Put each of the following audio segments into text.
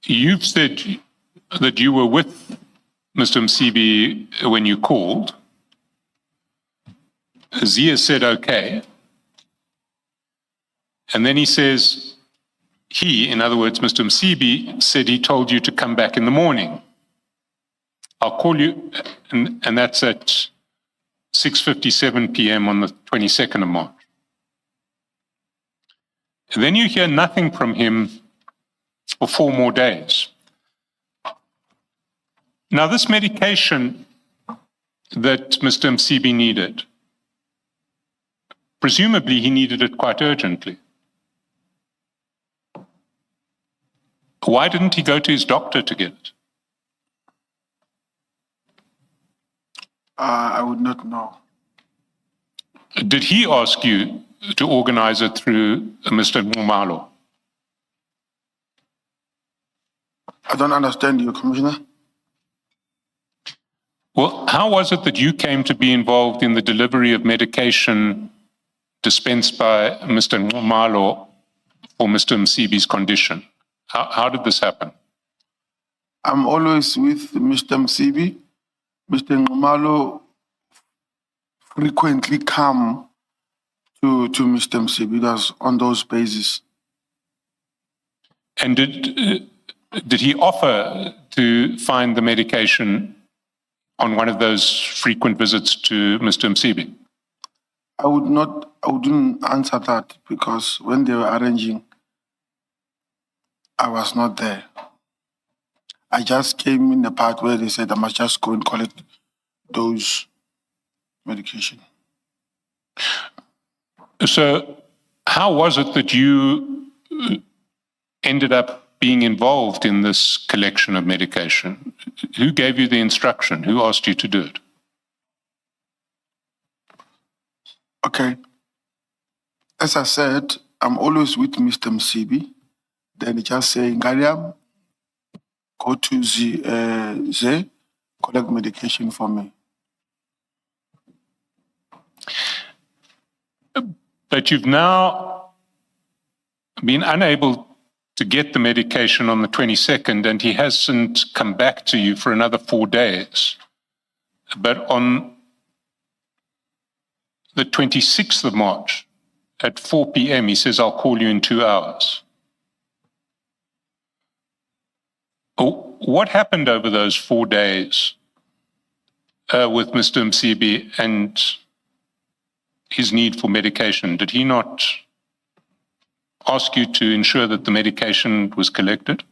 You've said that you were with Mr. Msibi when you called. Zia said, okay. And then he says, in other words, Mr. Msibi said he told you to come back in the morning. I'll call you, and that's at 6:57 p.m. on the 22nd of March. And then you hear nothing from him for 4 more days. Now, this medication that Mr. Msibi needed, presumably he needed it quite urgently. Why didn't he go to his doctor to get it? I would not know. Did he ask you to organize it through Mr. Nxumalo? I don't understand you, Commissioner. Well, how was it that you came to be involved in the delivery of medication dispensed by Mr. Nxumalo for Mr. Msibi's condition? How did this happen? I'm always with Mr. Msibi. Mr. Nxumalo frequently come to Mr. Msibi. That's on those bases. And did he offer to find the medication on one of those frequent visits to Mr. Msibi? I wouldn't answer that, because when they were arranging, I was not there. I just came in the part where they said I must just go and collect those medication. So how was it that you ended up being involved in this collection of medication? Who gave you the instruction? Who asked you to do it? Okay. As I said, I'm always with Mr. Msibi. Then he just say, Ngaliam, go to the collect medication for me. But you've now been unable to get the medication on the 22nd, and he hasn't come back to you for another 4 days. But on the 26th of March at 4 p.m., he says, I'll call you in 2 hours. What happened over those 4 days with Mr. Msibi and his need for medication? Did he not ask you to ensure that the medication was collected?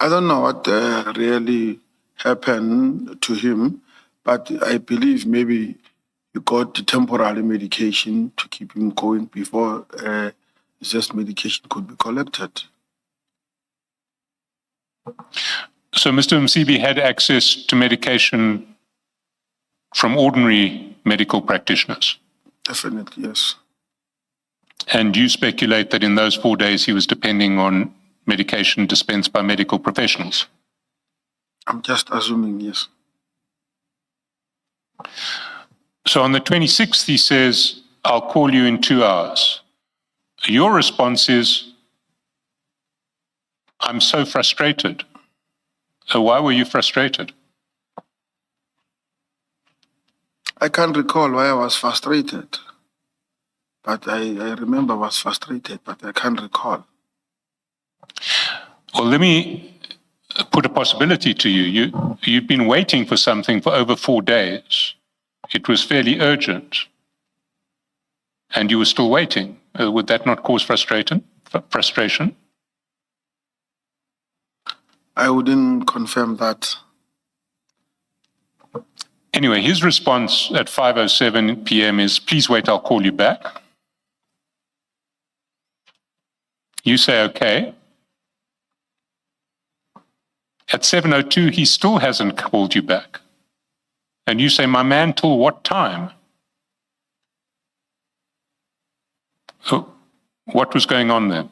I don't know what really happened to him, but I believe maybe he got the temporary medication to keep him going before this medication could be collected. So Mr. Msibi had access to medication from ordinary medical practitioners? Definitely, yes. And you speculate that in those 4 days he was depending on medication dispensed by medical professionals? I'm just assuming, yes. So on the 26th he says, I'll call you in 2 hours. Your response is, I'm so frustrated. Why were you frustrated? I can't recall why I was frustrated. But I remember I was frustrated, but I can't recall. Well, let me put a possibility to you. You've been waiting for something for over 4 days. It was fairly urgent. And you were still waiting. Would that not cause frustration? I wouldn't confirm that. Anyway, his response at 5:07 p.m. is, please wait, I'll call you back. You say, okay. At 7:02, he still hasn't called you back. And you say, my man, till what time? So, what was going on there?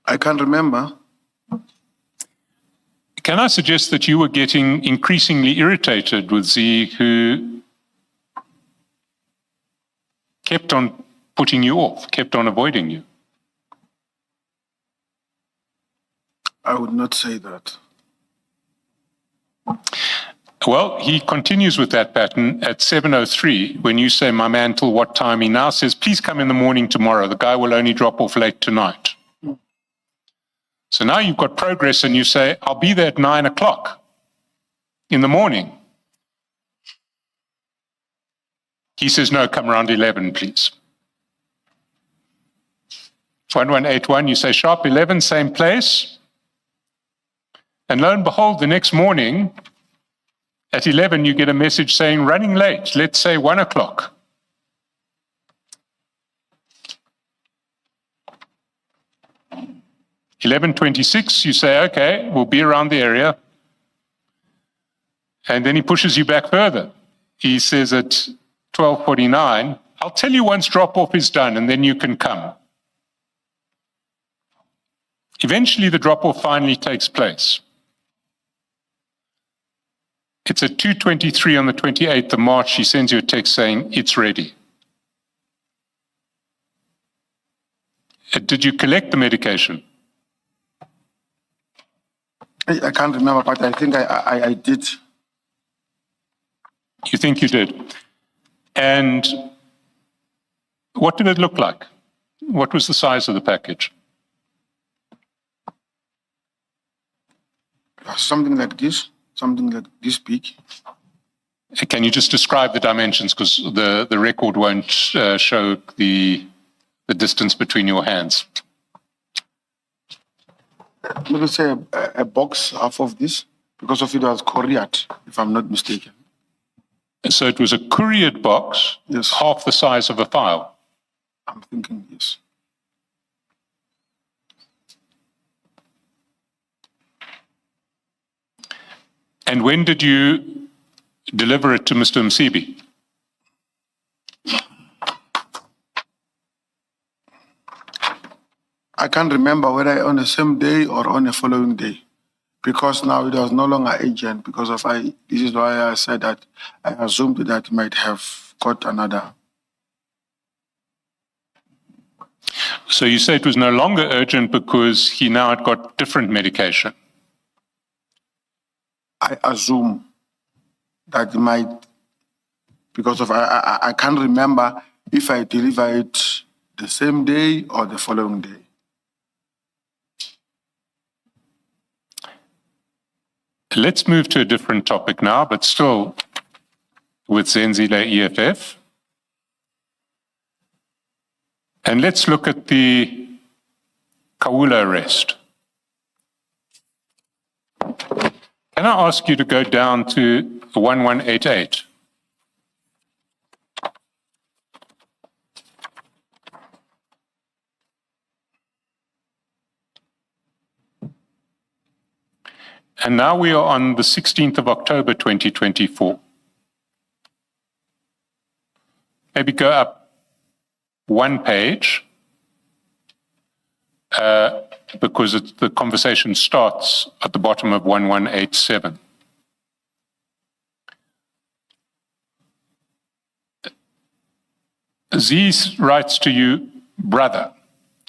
I can't remember. Can I suggest that you were getting increasingly irritated with Z, who kept on putting you off, kept on avoiding you? I would not say that. Well, he continues with that pattern at 7:03. When you say, my man, till what time? He now says, please come in the morning tomorrow. The guy will only drop off late tonight. So now you've got progress and you say, I'll be there at 9 o'clock in the morning. He says, no, come around 11, please. 1181, you say, sharp 11, same place. And lo and behold, the next morning, at 11, you get a message saying, running late, let's say 1 o'clock. (11:26), you say, okay, we'll be around the area. And then he pushes you back further. He says at 12:49, I'll tell you once drop-off is done, and then you can come. Eventually, the drop-off finally takes place. It's at 2:23 on the 28th of March. He sends you a text saying, it's ready. Did you collect the medication? I can't remember, but I think I did. You think you did? And what did it look like? What was the size of the package? Something like this big. Can you just describe the dimensions? Because the record won't show the distance between your hands. Maybe say a box half of this, because of it was couriered, if I'm not mistaken. So it was a couriered box, Yes. half the size of a file. I'm thinking yes. And when did you deliver it to Mr. Msibi? I can't remember whether on the same day or on the following day, because now it was no longer agent. Because of this is why I said that I assumed that he might have got another. So you say it was no longer urgent because he now had got different medication. I assume that he might, because of I can't remember if I deliver it the same day or the following day. Let's move to a different topic now, but still with Zenzile EFF. And let's look at the Khawula arrest. Can I ask you to go down to 1188? And now we are on the 16th of October, 2024. Maybe go up one page, because the conversation starts at the bottom of 1187. Aziz writes to you, brother,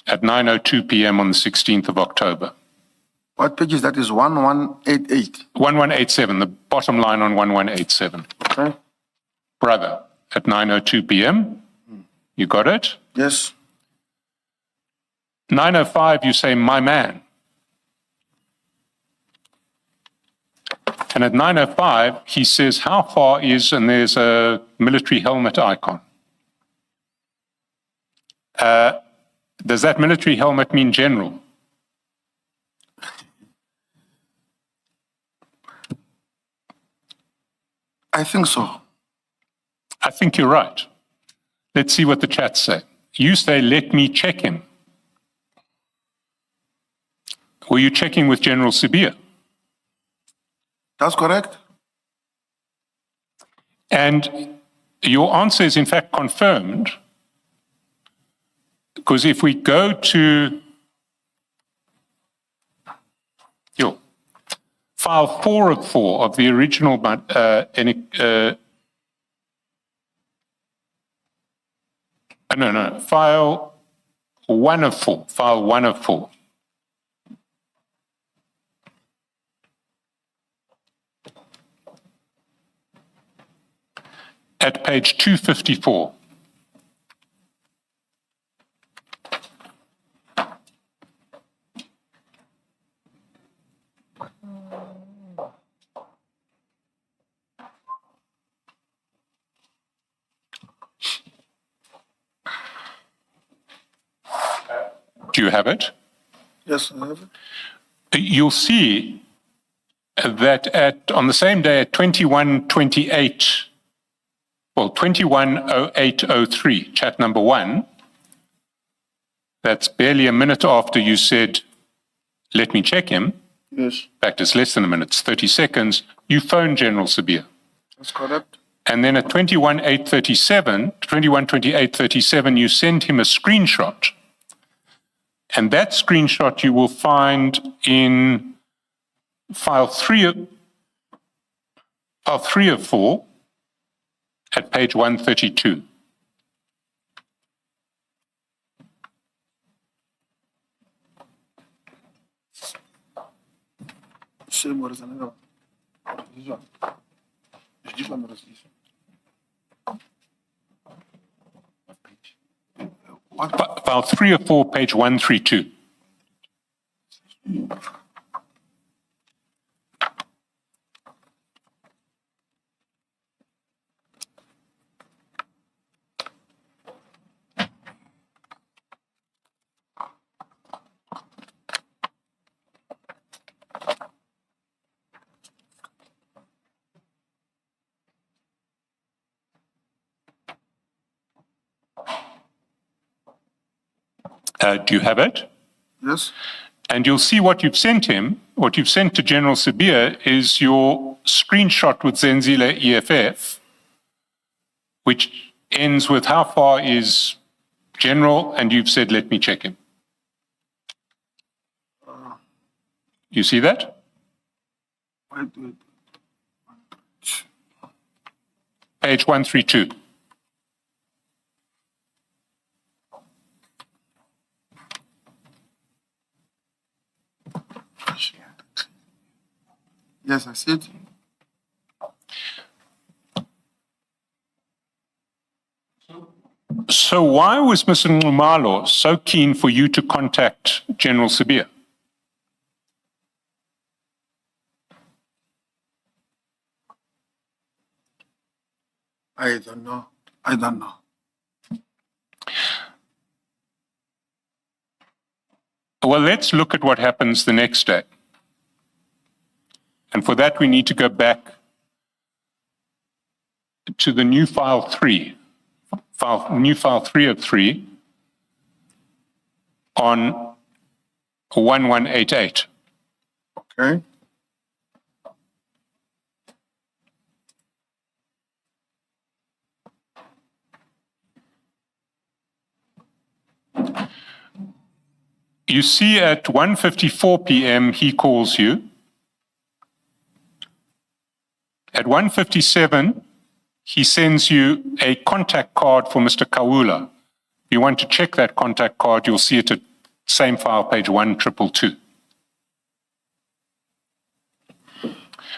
at 9:02 p.m. on the 16th of October. What page is that? Is 1188? 1187, the bottom line on 1187. Okay. Brother, at 9:02 p.m. You got it? Yes. 9:05, you say, my man. And at 9:05, he says, how far is, and there's a military helmet icon. Does that military helmet mean general? I think so. I think you're right. Let's see what the chats say. You say, let me check him. Were you checking with General Sibia? That's correct. And your answer is in fact confirmed, because if we go to file 4 of 4 of the original No. File 1 of 4. File 1 of 4. At page 254. Do you have it? Yes, I have it. You'll see that on the same day at 210803, chat number 1, that's barely a minute after you said, let me check him. Yes, In fact, it's less than a minute, it's 30 seconds. You phoned General Sabir. that's correct. And then at 212837, you send him a screenshot. And that screenshot you will find in file 3 of 4 at page 132. Same what is another one? This one. Is this one or is this one? What? File 3 of 4, page 132. Do you have it? Yes. And you'll see what you've sent him, what you've sent to General Sabir is your screenshot with Zenzile EFF, which ends with how far is General, and you've said, let me check him. You see that? Wait. Page 132. Yes, I see it. So why was Mr. Nxumalo so keen for you to contact General Sabir? I don't know. Well, let's look at what happens the next day. And for that, we need to go back to the new file 3, new file 3 of 3 on 1188. Okay. You see at 1:54 p.m. he calls you. At 1:57, he sends you a contact card for Mr. Khawula. If you want to check that contact card, you'll see it at same file, page 1222.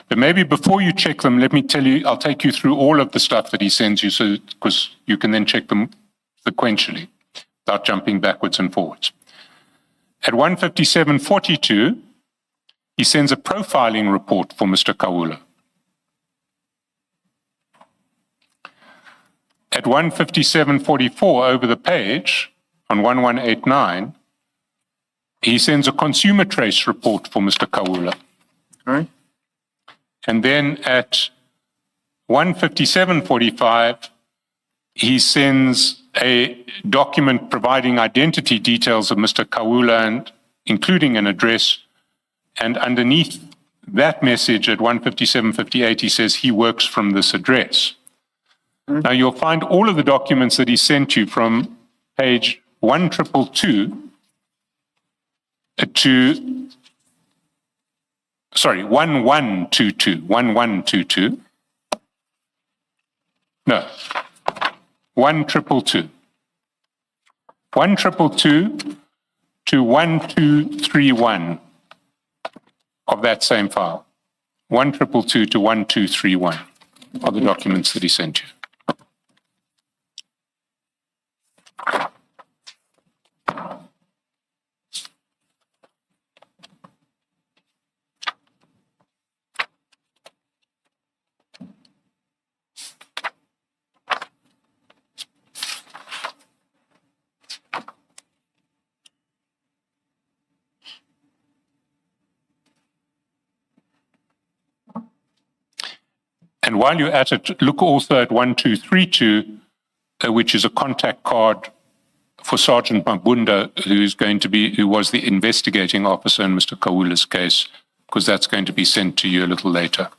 But maybe before you check them, let me tell you, I'll take you through all of the stuff that he sends you, so because you can then check them sequentially without jumping backwards and forwards. At 1:57:42, he sends a profiling report for Mr. Khawula. At 1:57:44 over the page on 1189, he sends a consumer trace report for Mr. Khawula. Okay. And then at 1:57:45, he sends a document providing identity details of Mr. Khawula, and including an address. And underneath that message at 1:57:58, he says he works from this address. Now you'll find all of the documents that he sent you from page 1222 to, sorry, 1122. No, 1222. 1222 to 1231 of that same file. 1222 to 1231 are the documents that he sent you. And while you're at it, look also at 1232, which is a contact card for Sergeant Mabunda, who was the investigating officer in Mr. Khawula's case, because that's going to be sent to you a little later.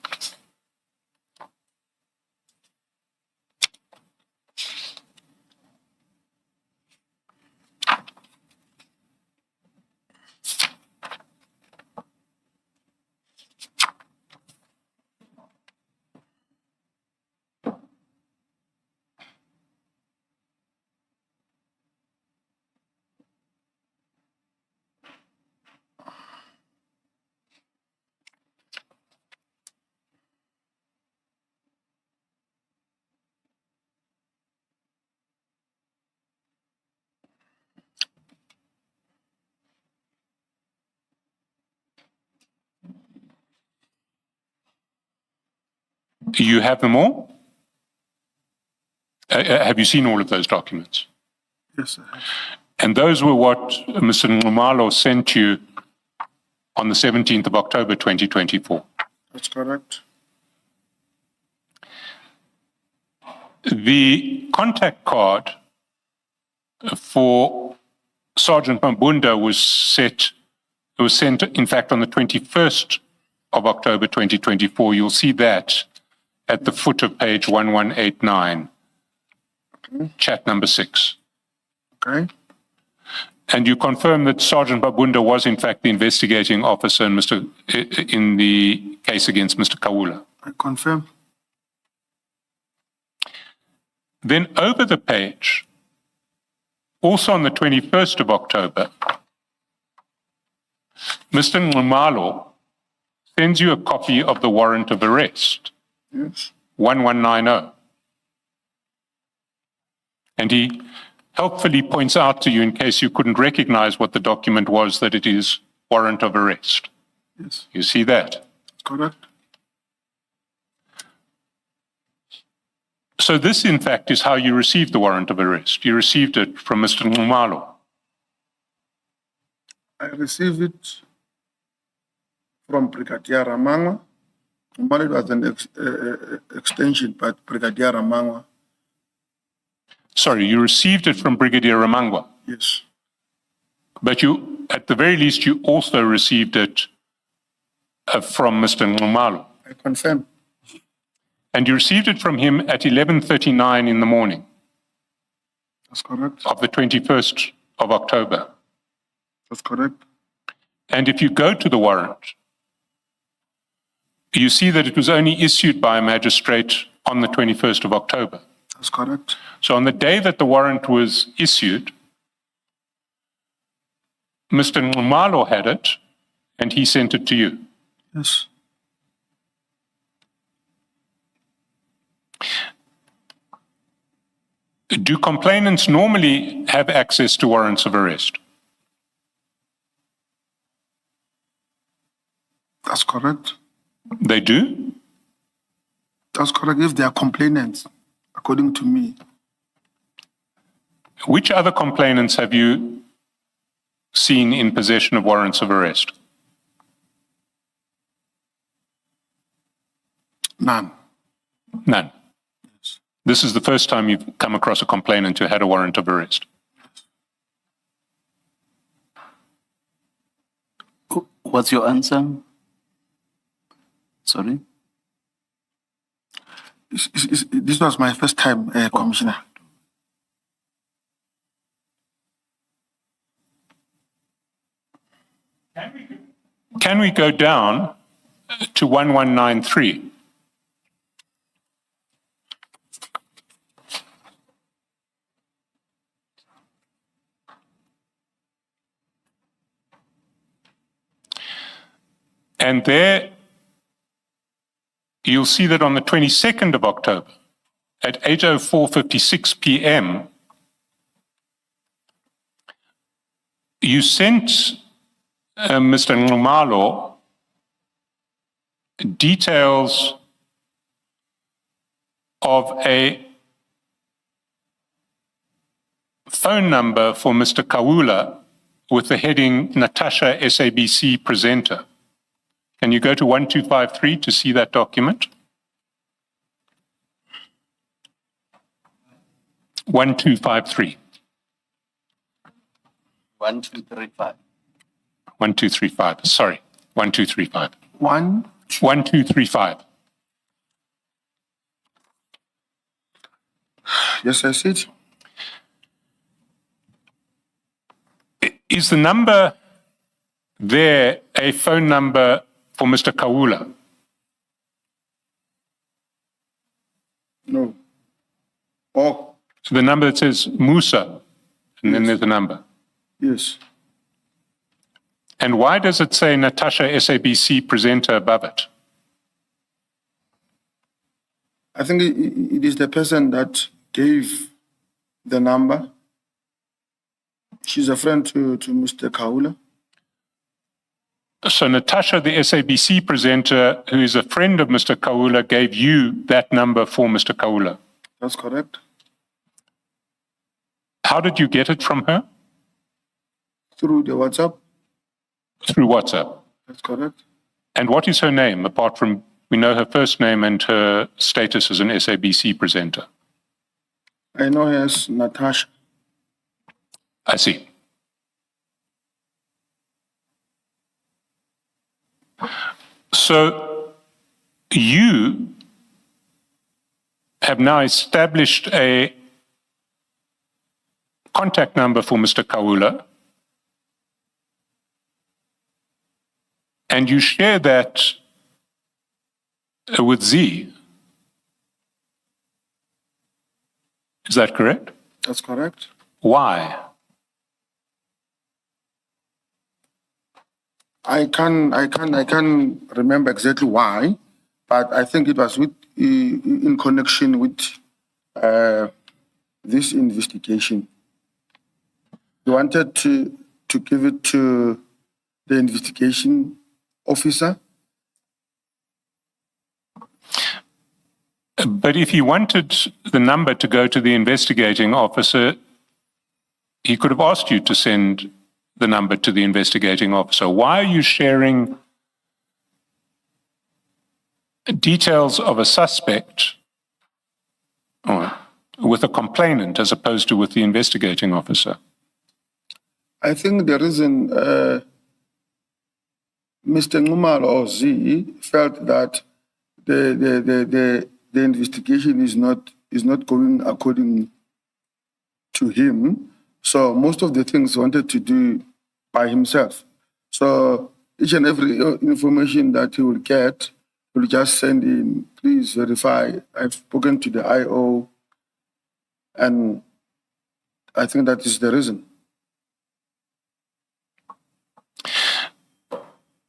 Do you have them all? Have you seen all of those documents? Yes, sir. And those were what Mr. Nxumalo sent you on the 17th of October, 2024. That's correct. The contact card for Sergeant Mabunda was sent, in fact, on the 21st of October, 2024. You'll see that at the foot of page 1189, chat number 6. Okay. And you confirm that Sergeant Mabunda was, in fact, the investigating officer in the case against Mr. Khawula. I confirm. Then over the page, also on the 21st of October, Mr. Nxumalo sends you a copy of the warrant of arrest, Yes. 1190. And he helpfully points out to you, in case you couldn't recognize what the document was, that it is warrant of arrest. Yes. You see that? That's correct. So this, in fact, is how you received the warrant of arrest. You received it from Mr. Nxumalo. I received it from Brigadier Ramangwa. Normally it was an extension, but Brigadier Ramangwa. Sorry, you received it from Brigadier Ramangwa. Yes. But you, at the very least, you also received it from Mr. Nxumalo. I confirm. And you received it from him at 11:39 in the morning That's correct. of the 21st of October. That's correct. And if you go to the warrant, you see that it was only issued by a magistrate on the 21st of October. That's correct. So on the day that the warrant was issued, Mr. Nxumalo had it, and he sent it to you. Yes. Do complainants normally have access to warrants of arrest? That's correct. They do? That's correct. If they are complainants, according to me. Which other complainants have you seen in possession of warrants of arrest? None. None. Yes. This is the first time you've come across a complainant who had a warrant of arrest. What's your answer? Sorry? This was my first time, Commissioner. Can we go down to 1193? And there, you'll see that on the 22nd of October, at 8:04:56 p.m., you sent Mr. Nxumalo details of a phone number for Mr. Khawula with the heading Natasha SABC presenter. Can you go to 1253 to see that document? 1253. 1235. 1235. Sorry, 1235. 1235. Yes, I see it. Is the number there a phone number for Mr. Khawula? No. Oh, So the number that says Musa, and then there's a number. yes. And why does it say Natasha SABC presenter above it? I think it is the person that gave the number. She's a friend to Mr. Khawula. So Natasha, the SABC presenter, who is a friend of Mr. Khawula, gave you that number for Mr. Khawula. That's correct. How did you get it from her? Through the WhatsApp. Through WhatsApp. That's correct. And what is her name, apart from, we know her first name and her status as an SABC presenter? I know her as Natasha. I see. So you have now established a contact number for Mr. Khawula, and you share that with Z. Is that correct? That's correct. Why? I can remember exactly why, but I think it was with in connection with this investigation. We wanted to give it to the investigation officer. But if he wanted the number to go to the investigating officer, he could have asked you to send the number to the investigating officer. Why are you sharing details of a suspect with a complainant as opposed to with the investigating officer? I think the reason Mr. Nxumalo or Z felt that the investigation is not going according to him. So most of the things wanted to do by himself. So each and every information that he will get, he will just send in, please verify. I've spoken to the IO, and I think that is the reason.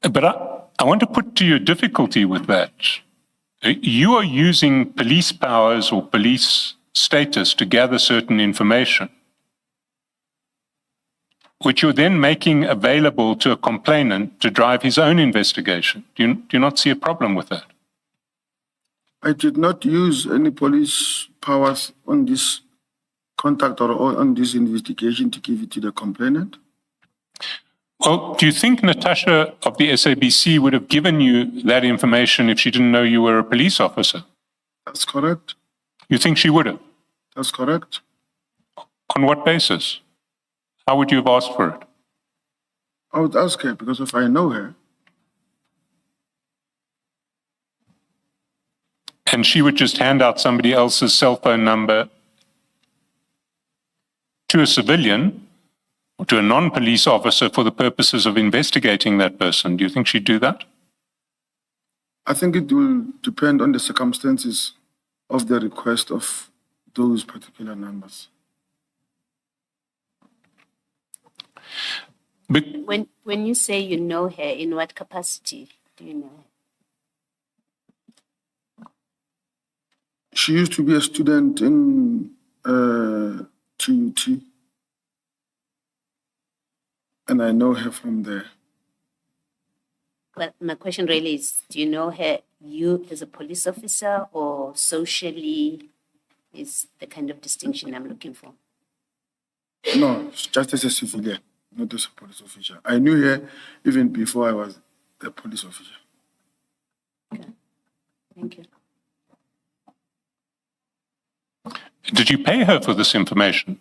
But I want to put to you a difficulty with that. You are using police powers or police status to gather certain information, which you're then making available to a complainant to drive his own investigation. Do you not see a problem with that? I did not use any police powers on this contact or on this investigation to give it to the complainant. Well, do you think Natasha of the SABC would have given you that information if she didn't know you were a police officer? That's correct. You think she would have? That's correct. On what basis? How would you have asked for it? I would ask her because if I know her. And she would just hand out somebody else's cell phone number to a civilian or to a non-police officer for the purposes of investigating that person. Do you think she'd do that? I think it will depend on the circumstances of the request of those particular numbers. But When you say you know her, in what capacity Do you know? She used to be a student in TUT, and I know her from there. Well, my question really is, do you know her, you as a police officer, or socially is the kind of distinction I'm looking for? No, just as a civilian, not as a police officer. I knew her even before I was a police officer. Okay. Thank you. Did you pay her for this information?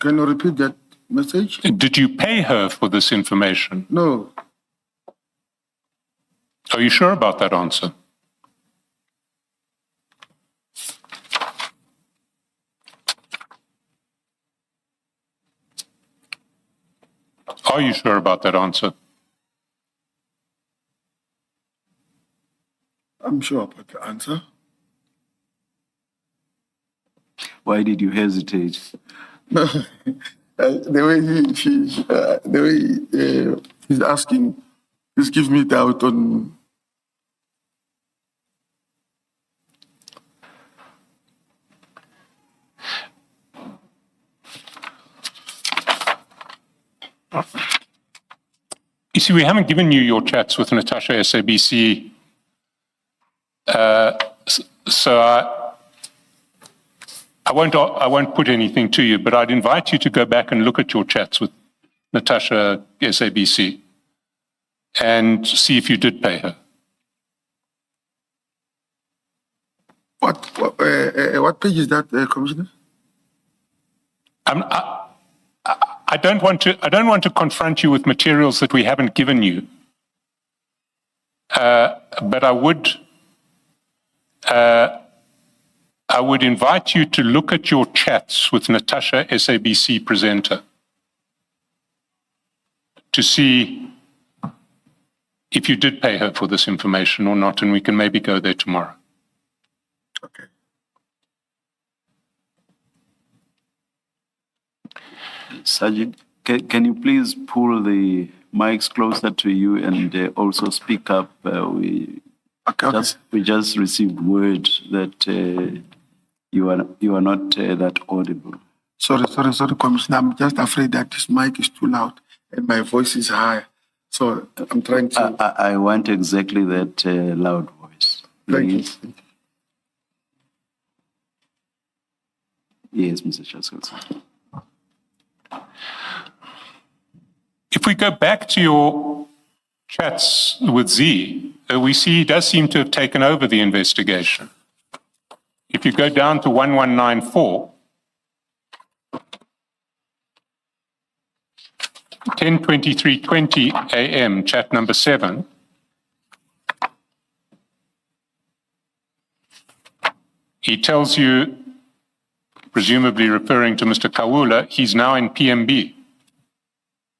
Can you repeat that message? Did you pay her for this information? No, Are you sure about that answer? Are you sure about that answer? I'm sure about the answer. Why did you hesitate? No, the way he's asking, this gives me doubt on. You see, we haven't given you your chats with Natasha SABC. So I won't put anything to you, but I'd invite you to go back and look at your chats with Natasha SABC and see if you did pay her. What page is that, Commissioner? I don't want to confront you with materials that we haven't given you, but I would invite you to look at your chats with Natasha SABC presenter to see if you did pay her for this information or not, and we can maybe go there tomorrow. Okay. Sergeant, can you please pull the mics closer to you and also speak up? We just received word that you are not that audible. Sorry, Commissioner. I'm just afraid that this mic is too loud and my voice is high. So I'm trying to. I want exactly that loud voice. Thank you. Please. Yes, Mr. Chancellor. If we go back to your chats with Z, we see he does seem to have taken over the investigation. If you go down to 1194, 10:23:20 a.m., chat number 7, he tells you, presumably referring to Mr. Khawula, he's now in PMB.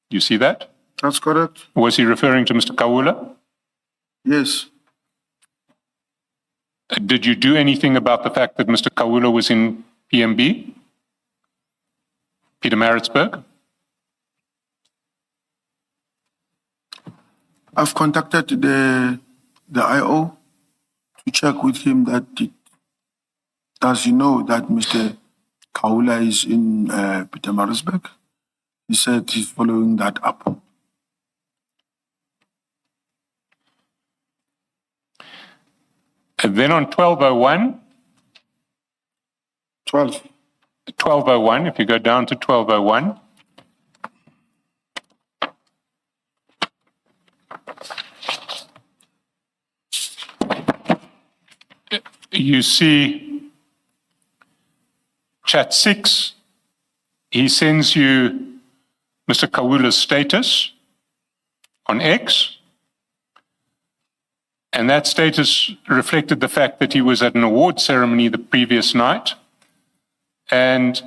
You see that? That's correct. Was he referring to Mr. Khawula? Yes. Did you do anything about the fact that Mr. Khawula was in PMB? Pietermaritzburg? I've contacted the IO to check with him that does he know that Mr. Khawula is in Pietermaritzburg? He said he's following that up. And then on 1201, 1201, if you go down to 1201, you see chat 6, he sends you Mr. Khawula's status on X, and that status reflected the fact that he was at an award ceremony the previous night, and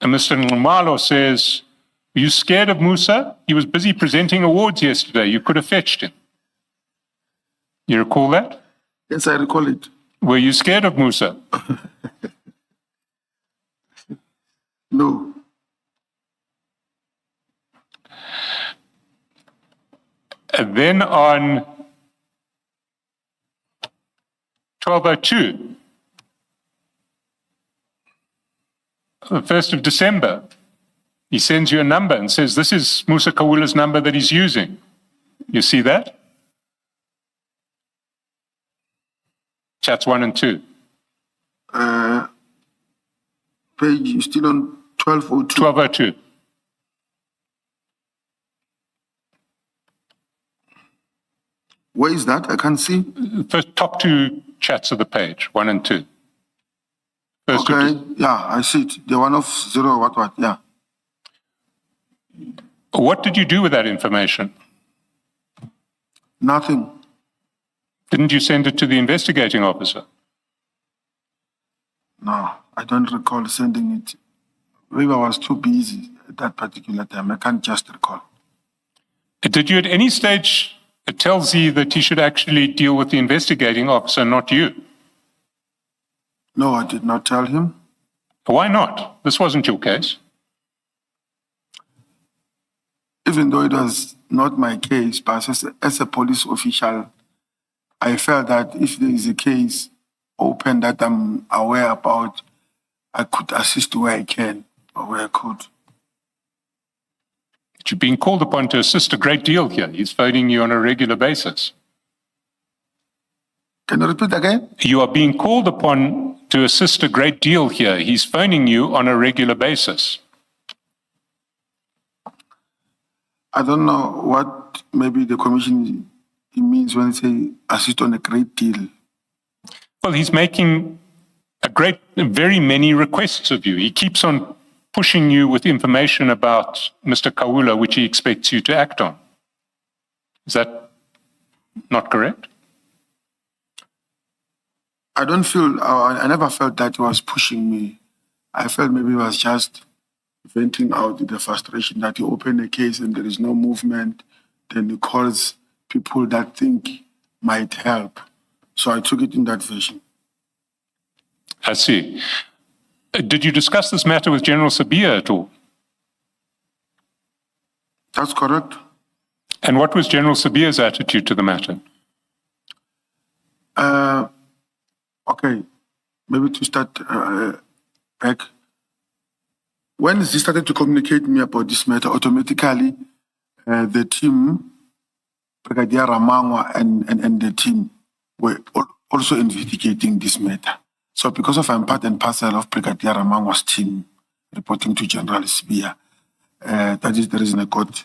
Mr. Nxumalo says, "Are you scared of Musa? He was busy presenting awards yesterday. You could have fetched him." You recall that? Yes, I recall it. Were you scared of Musa? No. And then on 12:02, the 1st of December, he sends you a number and says, this is Musa Khawula's number that he's using. You see that? Chats 1 and 2. Page still on 1202. 12:02. Where is that? I can't see. The first top two chats of the page, 1 and 2. First of Okay, yeah, I see it. The one of 0, what, yeah. What did you do with that information? Nothing. Didn't you send it to the investigating officer? No, I don't recall sending it. Maybe I was too busy at that particular time. I can't just recall. Did you at any stage tell Z that he should actually deal with the investigating officer, not you? No, I did not tell him. Why not? This wasn't your case. Even though it was not my case, but as a police official, I felt that if there is a case open that I'm aware about, I could assist where I can or where I could. But you're being called upon to assist a great deal here. He's phoning you on a regular basis. Can you repeat again? You are being called upon to assist a great deal here. He's phoning you on a regular basis. I don't know what maybe the commission it means when they say assist on a great deal. Well, he's making very many requests of you. He keeps on pushing you with information about Mr. Khawula, which he expects you to act on. Is that not correct? I don't feel, I never felt that he was pushing me. I felt maybe he was just venting out the frustration that he opened a case and there is no movement. Then he calls people that think might help. So I took it in that version. I see. Did you discuss this matter with General Sabia at all? That's correct. And what was General Sabia's attitude to the matter? Okay, maybe to start back. When he started to communicate me about this matter, automatically the team, Brigadier Ramangwa and the team were also investigating this matter. So because of I'm part and parcel of Brigadier Ramangwa's team reporting to General Sabia, that is the reason I got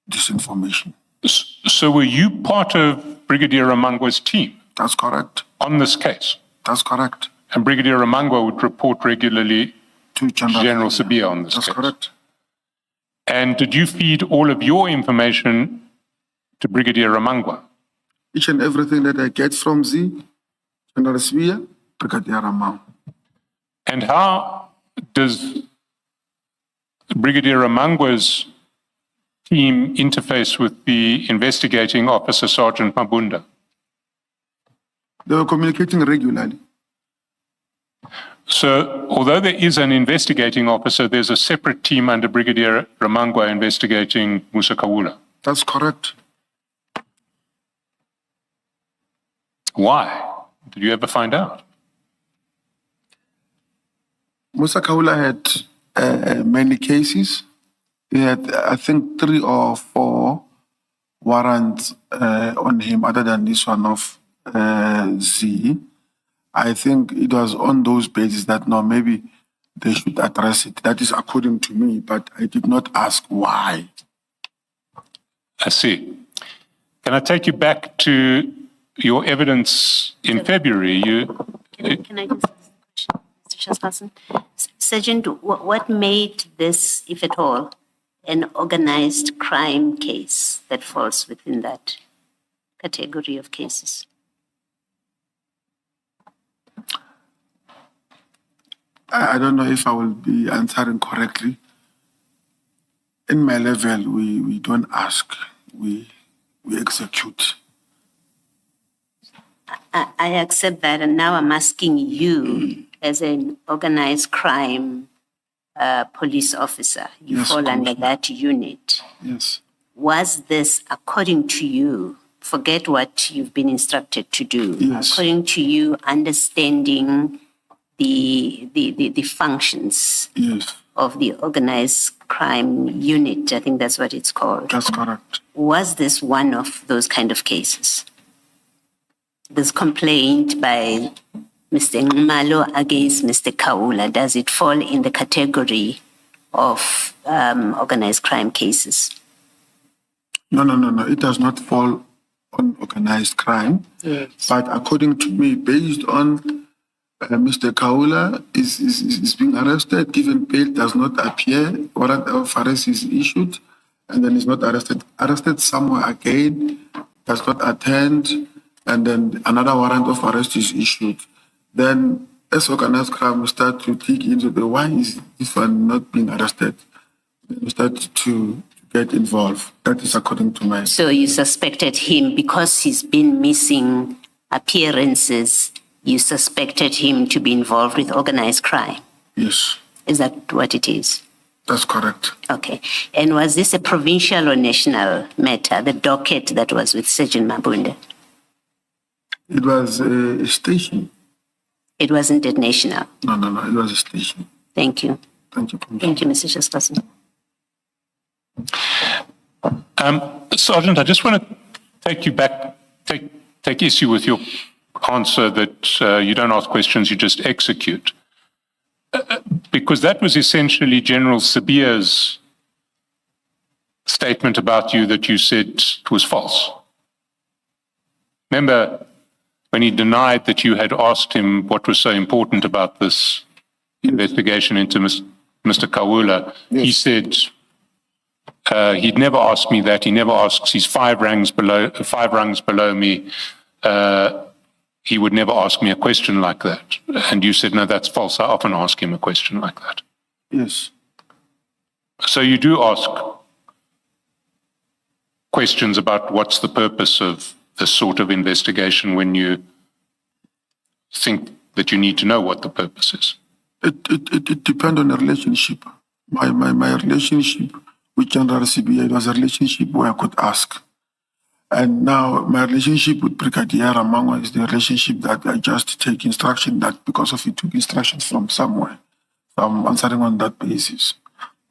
this information. So were you part of Brigadier Ramangwa's team? That's correct. On this case? That's correct. And Brigadier Ramangwa would report regularly To General Sabia on this That's case? correct. And did you feed all of your information to Brigadier Ramangwa? Each and everything that I get from Z, General Sabia, Brigadier Ramangwa. And how does Brigadier Ramangwa's team interface with the investigating officer, Sergeant Mabunda? They were communicating regularly. So although there is an investigating officer, there's a separate team under Brigadier Ramangwa investigating Musa Khawula. That's correct. Why? Did you ever find out? Musa Khawula had many cases. He had, I think, 3 or 4 warrants on him other than this one of Z. I think it was on those bases that no, maybe they should address it. That is according to me, but I did not ask why. I see. Can I take you back to your evidence in February? Can I just ask a question, Mr. Chairperson? Sergeant, what made this, if at all, an organized crime case that falls within that category of cases? I don't know if I will be answering correctly. In my level, we don't ask, we execute. I accept that, and now I'm asking you, as an organized crime police officer, you Yes, fall under Commissioner. that unit. Yes. was this, according to you, forget what you've been instructed to do, Yes. according to you, understanding the functions Yes, of the organized crime unit, I think that's what it's called. that's correct. Was this one of those kind of cases? This complaint by Mr. Ngumalo against Mr. Khawula, does it fall in the category of organized crime cases? No. It does not fall on organized crime. Yes. But according to me, based on Mr. Khawula is being arrested, given bail does not appear, warrant of arrest is issued, and then is not arrested. Arrested somewhere again, does not attend, and then another warrant of arrest is issued. Then, as organized crime, we start to dig into the why is this one not being arrested. Then we start to get involved. That is according to my. So you suspected him because he's been missing appearances, you suspected him to be involved with organized crime. Yes, Is that what it is? that's correct. Okay. And was this a provincial or national matter, the docket that was with Sergent Mabunda? It was a station. It wasn't a national. No. It was a station. Thank you. Thank you. Thank you, Mr. Shaspasan. Sergeant, I just want to take you back, take issue with your answer that you don't ask questions, you just execute. Because that was essentially General Sabia's statement about you that you said was false. Remember when he denied that you had asked him what was so important about this investigation into Mr. Khawula, he said he'd never asked me that. He never asks. He's five rungs below me. He would never ask me a question like that. And you said, no, that's false. I often ask him a question like that. Yes. So you do ask questions about what's the purpose of this sort of investigation when you think that you need to know what the purpose is. It depends on the relationship. My relationship with General CBA, it was a relationship where I could ask. And now my relationship with Brigadier Ramangwa is the relationship that I just take instruction that because of it took instructions from somewhere. So I'm answering on that basis.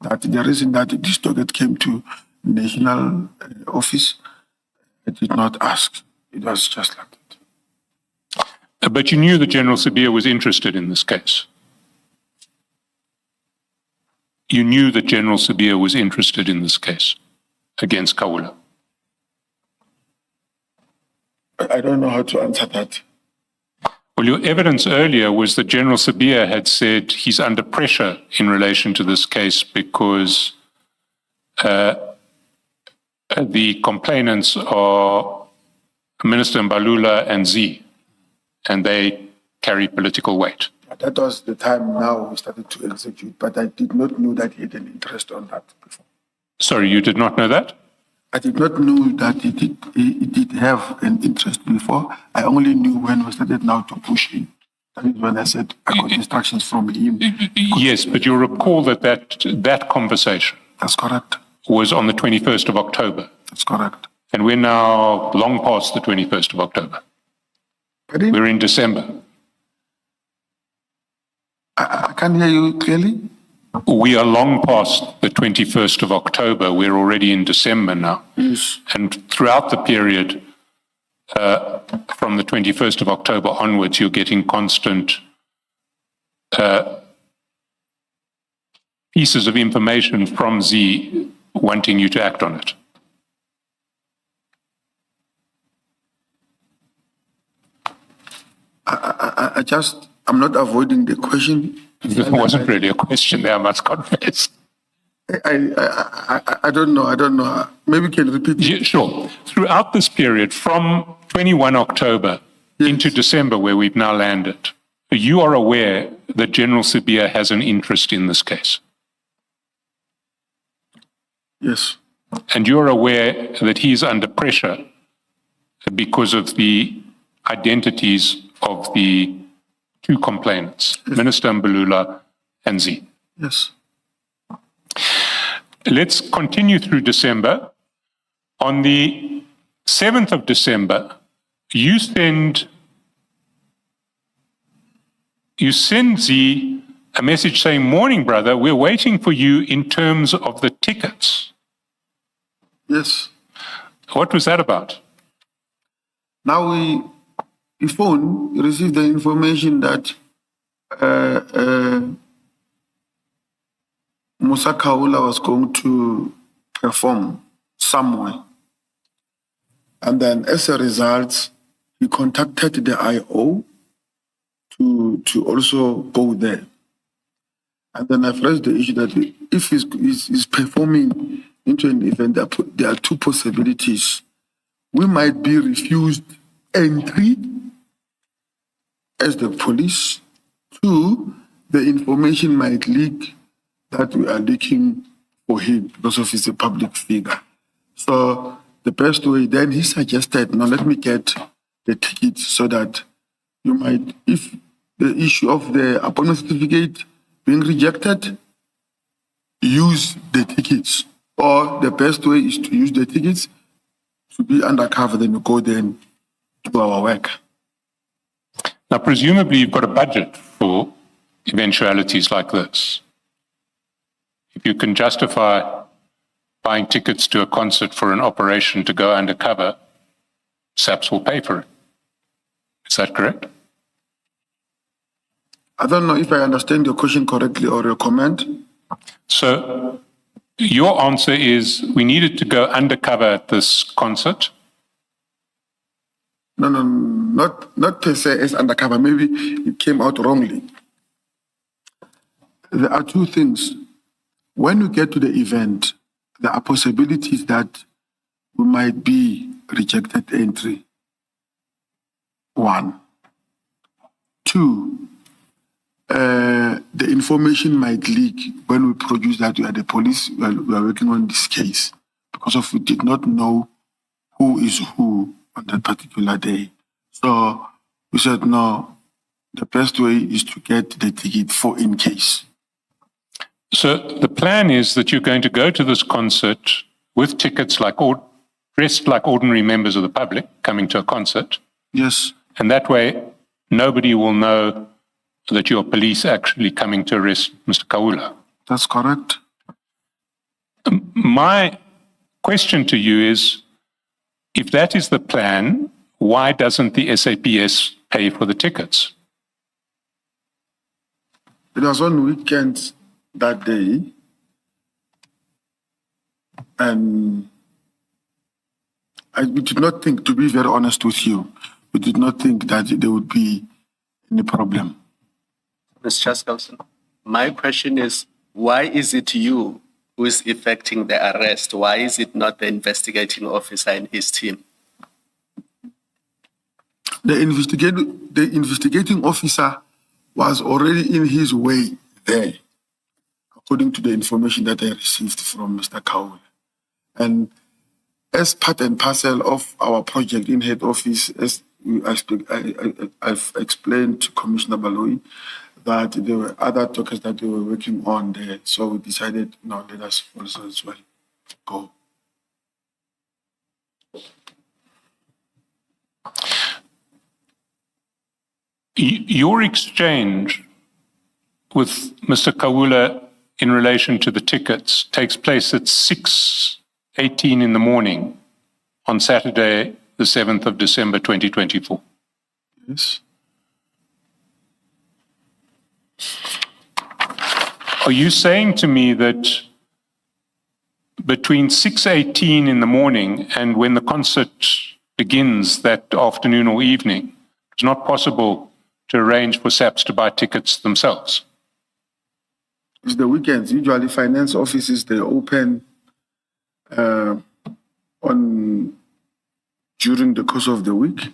That the reason that this docket came to national office, I did not ask. It was just like that. But you knew that General Sabia was interested in this case. You knew that General Sabia was interested in this case against Khawula. I don't know how to answer that. Well, your evidence earlier was that General Sabia had said he's under pressure in relation to this case because the complainants are Minister Mbalula and Z, and they carry political weight. That was the time now we started to execute, but I did not know that he had an interest on that before. Sorry, you did not know that? I did not know that he did have an interest before. I only knew when we started now to push him. That is when I said I got instructions from him. Yes, but you'll recall that conversation That's correct. was on the 21st of October. That's correct. And we're now long past the 21st of October. Pardon? We're in December. I can't hear you clearly. We are long past the 21st of October. We're already in December now. Yes. And throughout the period from the 21st of October onwards, you're getting constant pieces of information from Z wanting you to act on it. I'm not avoiding the question. There wasn't really a question there, I must confess. I don't know. Maybe you can repeat it. Yeah, sure. Throughout this period, from 21 October into December, where we've now landed, you are aware that General Sabia has an interest in this case. Yes. And you're aware that he's under pressure because of the identities of the two complainants, Minister Mbalula and Z. Yes. Let's continue through December. On the 7th of December, you send Z a message saying, "Morning, brother, we're waiting for you in terms of the tickets." Yes. What was that about? Now we phone, we received the information that Musa Khawula was going to perform somewhere. And then as a result, he contacted the IO to also go there. And then I've raised the issue that if he's performing into an event, there are two possibilities. We might be refused entry as the police. Two, the information might leak that we are looking for him because of he's a public figure. So the best way, then he suggested, now let me get the ticket so that you might, if the issue of the appointment certificate being rejected, use the tickets. Or the best way is to use the tickets to be undercover, then you go then to our work. Now, presumably you've got a budget for eventualities like this. If you can justify buying tickets to a concert for an operation to go undercover, SAPS will pay for it. Is that correct? I don't know if I understand your question correctly or your comment. So your answer is we needed to go undercover at this concert. No, not per se as undercover. Maybe it came out wrongly. There are two things. When we get to the event, there are possibilities that we might be rejected entry. One. Two, the information might leak when we produce that we are the police, we are working on this case because of we did not know who is who on that particular day. So we said, no, the best way is to get the ticket for in case. So the plan is that you're going to go to this concert with tickets dressed like ordinary members of the public coming to a concert. Yes. And that way, nobody will know that you're police actually coming to arrest Mr. Khawula. That's correct. My question to you is, if that is the plan, why doesn't the SAPS pay for the tickets? It was on weekends that day, and we did not think, to be very honest with you, we did not think that there would be any problem. Mr. Chaskalson, my question is, why is it you who is effecting the arrest? Why is it not the investigating officer and his team? The investigating officer was already in his way there, according to the information that I received from Mr. Khawula. And as part and parcel of our project in head office, as I've explained to Commissioner Baloyi, that there were other talkers that they were working on there. So we decided, no, let us also as well go. Your exchange with Mr. Khawula in relation to the tickets takes place at 6:18 in the morning on Saturday, the 7th of December, 2024. Yes. Are you saying to me that between 6:18 in the morning and when the concert begins that afternoon or evening, it's not possible to arrange for SAPS to buy tickets themselves? It's the weekends. Usually finance offices, they open during the course of the week.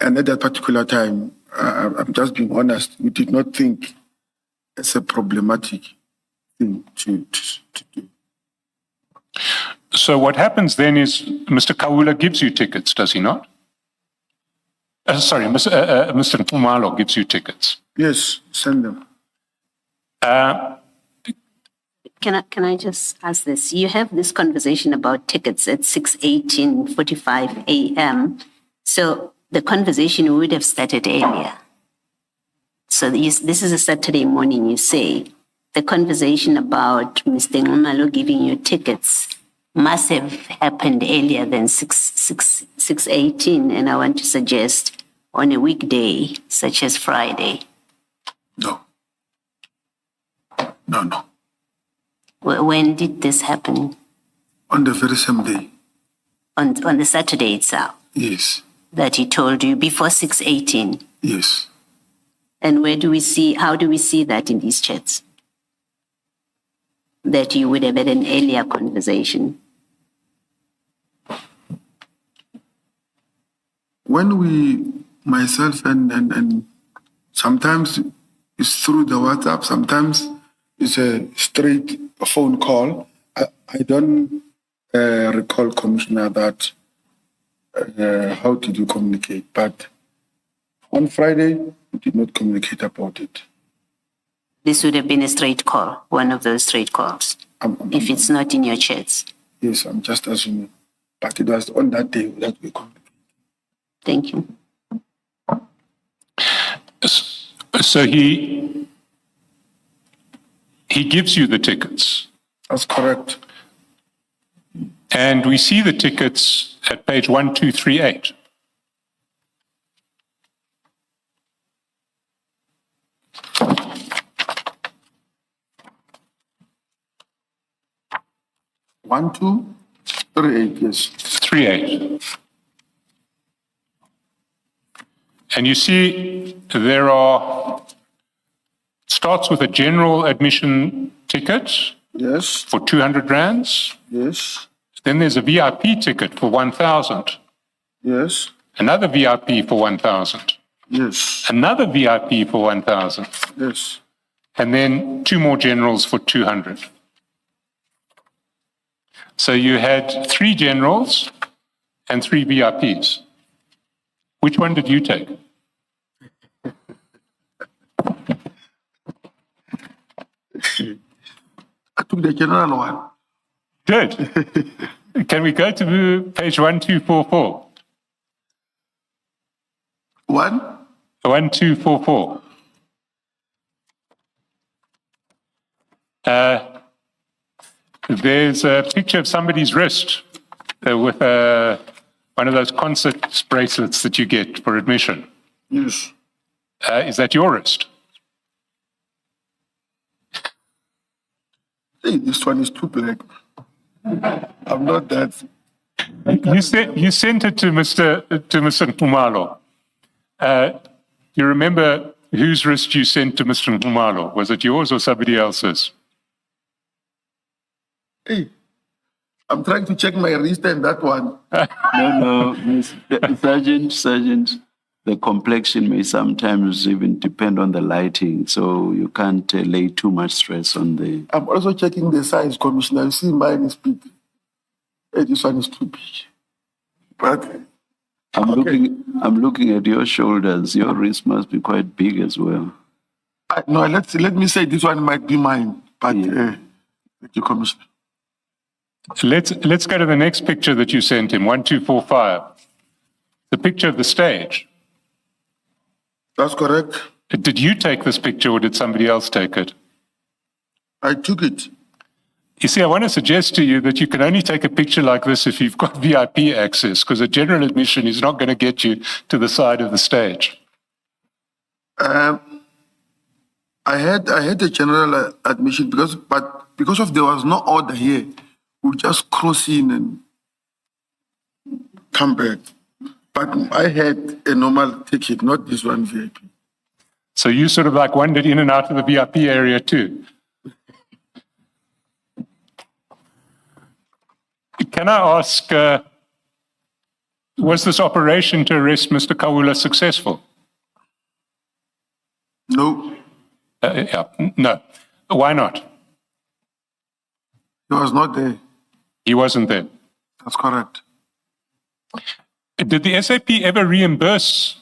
And at that particular time, I'm just being honest, we did not think it's a problematic thing to do. So what happens then is Mr. Khawula gives you tickets, does he not? Mr. Khumalo gives you tickets. Yes, send them. Can I just ask this? You have this conversation about tickets at 6:18:45 a.m. So the conversation would have started earlier. So this is a Saturday morning, you say. The conversation about Mr. Ngumalo giving you tickets must have happened earlier than 6:18, and I want to suggest on a weekday, such as Friday. No. When did this happen? On the very same day. On the Saturday itself? Yes. That he told you before 6:18? Yes. And how do we see that in these chats? That you would have had an earlier conversation? When myself and sometimes it's through the WhatsApp, sometimes it's a straight phone call. I don't recall, Commissioner, that how did you communicate? But on Friday, we did not communicate about it. This would have been a straight call, one of those straight calls, if it's not in your chats. Yes, I'm just assuming. But it was on that day that we communicated. Thank you. So he gives you the tickets. That's correct. And we see the tickets at page 1238. One, 2, 3, 8, yes. 38. And you see starts with a general admission ticket Yes, for 200 rands. yes, Then there's a VIP ticket for 1,000. yes, Another VIP for 1,000. yes, Another VIP for 1,000. yes. And then 2 more generals for 200. So you had 3 generals and 3 VIPs. Which one did you take? I took the general one. Good. Can we go to page 1244? 1, 1244. There's a picture of somebody's wrist with one of those concert bracelets that you get for admission. yes. Is that your wrist? Hey, this one is too black. I'm not that. You sent it to Mr. Nkumalo. You remember whose wrist you sent to Mr. Nkumalo? Was it yours or somebody else's? Hey, I'm trying to check my wrist and that one. No, Sergeant, the complexion may sometimes even depend on the lighting, so you can't lay too much stress on the... I'm also checking the size, Commissioner. You see, mine is big. Hey, this one is too big. But I'm looking at your shoulders. Your wrist must be quite big as well. no, let me say this one might be mine. But Yeah. thank you, Commissioner. Let's go to the next picture that you sent him, 1245. The picture of the stage. That's correct. Did you take this picture or did somebody else take it? I took it. You see, I want to suggest to you that you can only take a picture like this if you've got VIP access, because a general admission is not going to get you to the side of the stage. I had a general admission because of there was no order here, we just cross in and come back. But I had a normal ticket, not this one VIP. So you sort of like wandered in and out of the VIP area too. Can I ask, was this operation to arrest Mr. Khawula successful? No, No. Why not? he was not there. He wasn't there. That's correct. Did the SAP ever reimburse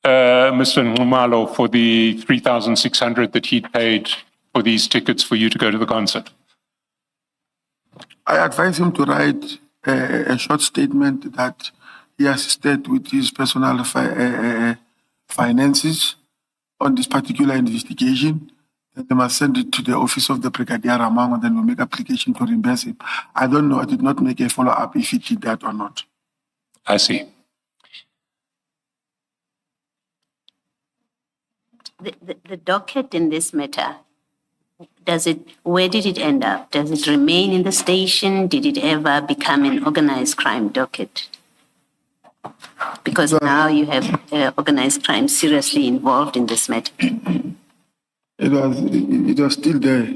Mr. Nkumalo for the 3,600 that he'd paid for these tickets for you to go to the concert? I advise him to write a short statement that he assisted with his personal finances on this particular investigation. Then they must send it to the office of the Brigadier Ramango, then we'll make application to reimburse him. I don't know, I did not make a follow-up if he did that or not. I see. The docket in this matter, where did it end up? Does it remain in the station? Did it ever become an organized crime docket? Because now you have organized crime seriously involved in this matter. It was still there.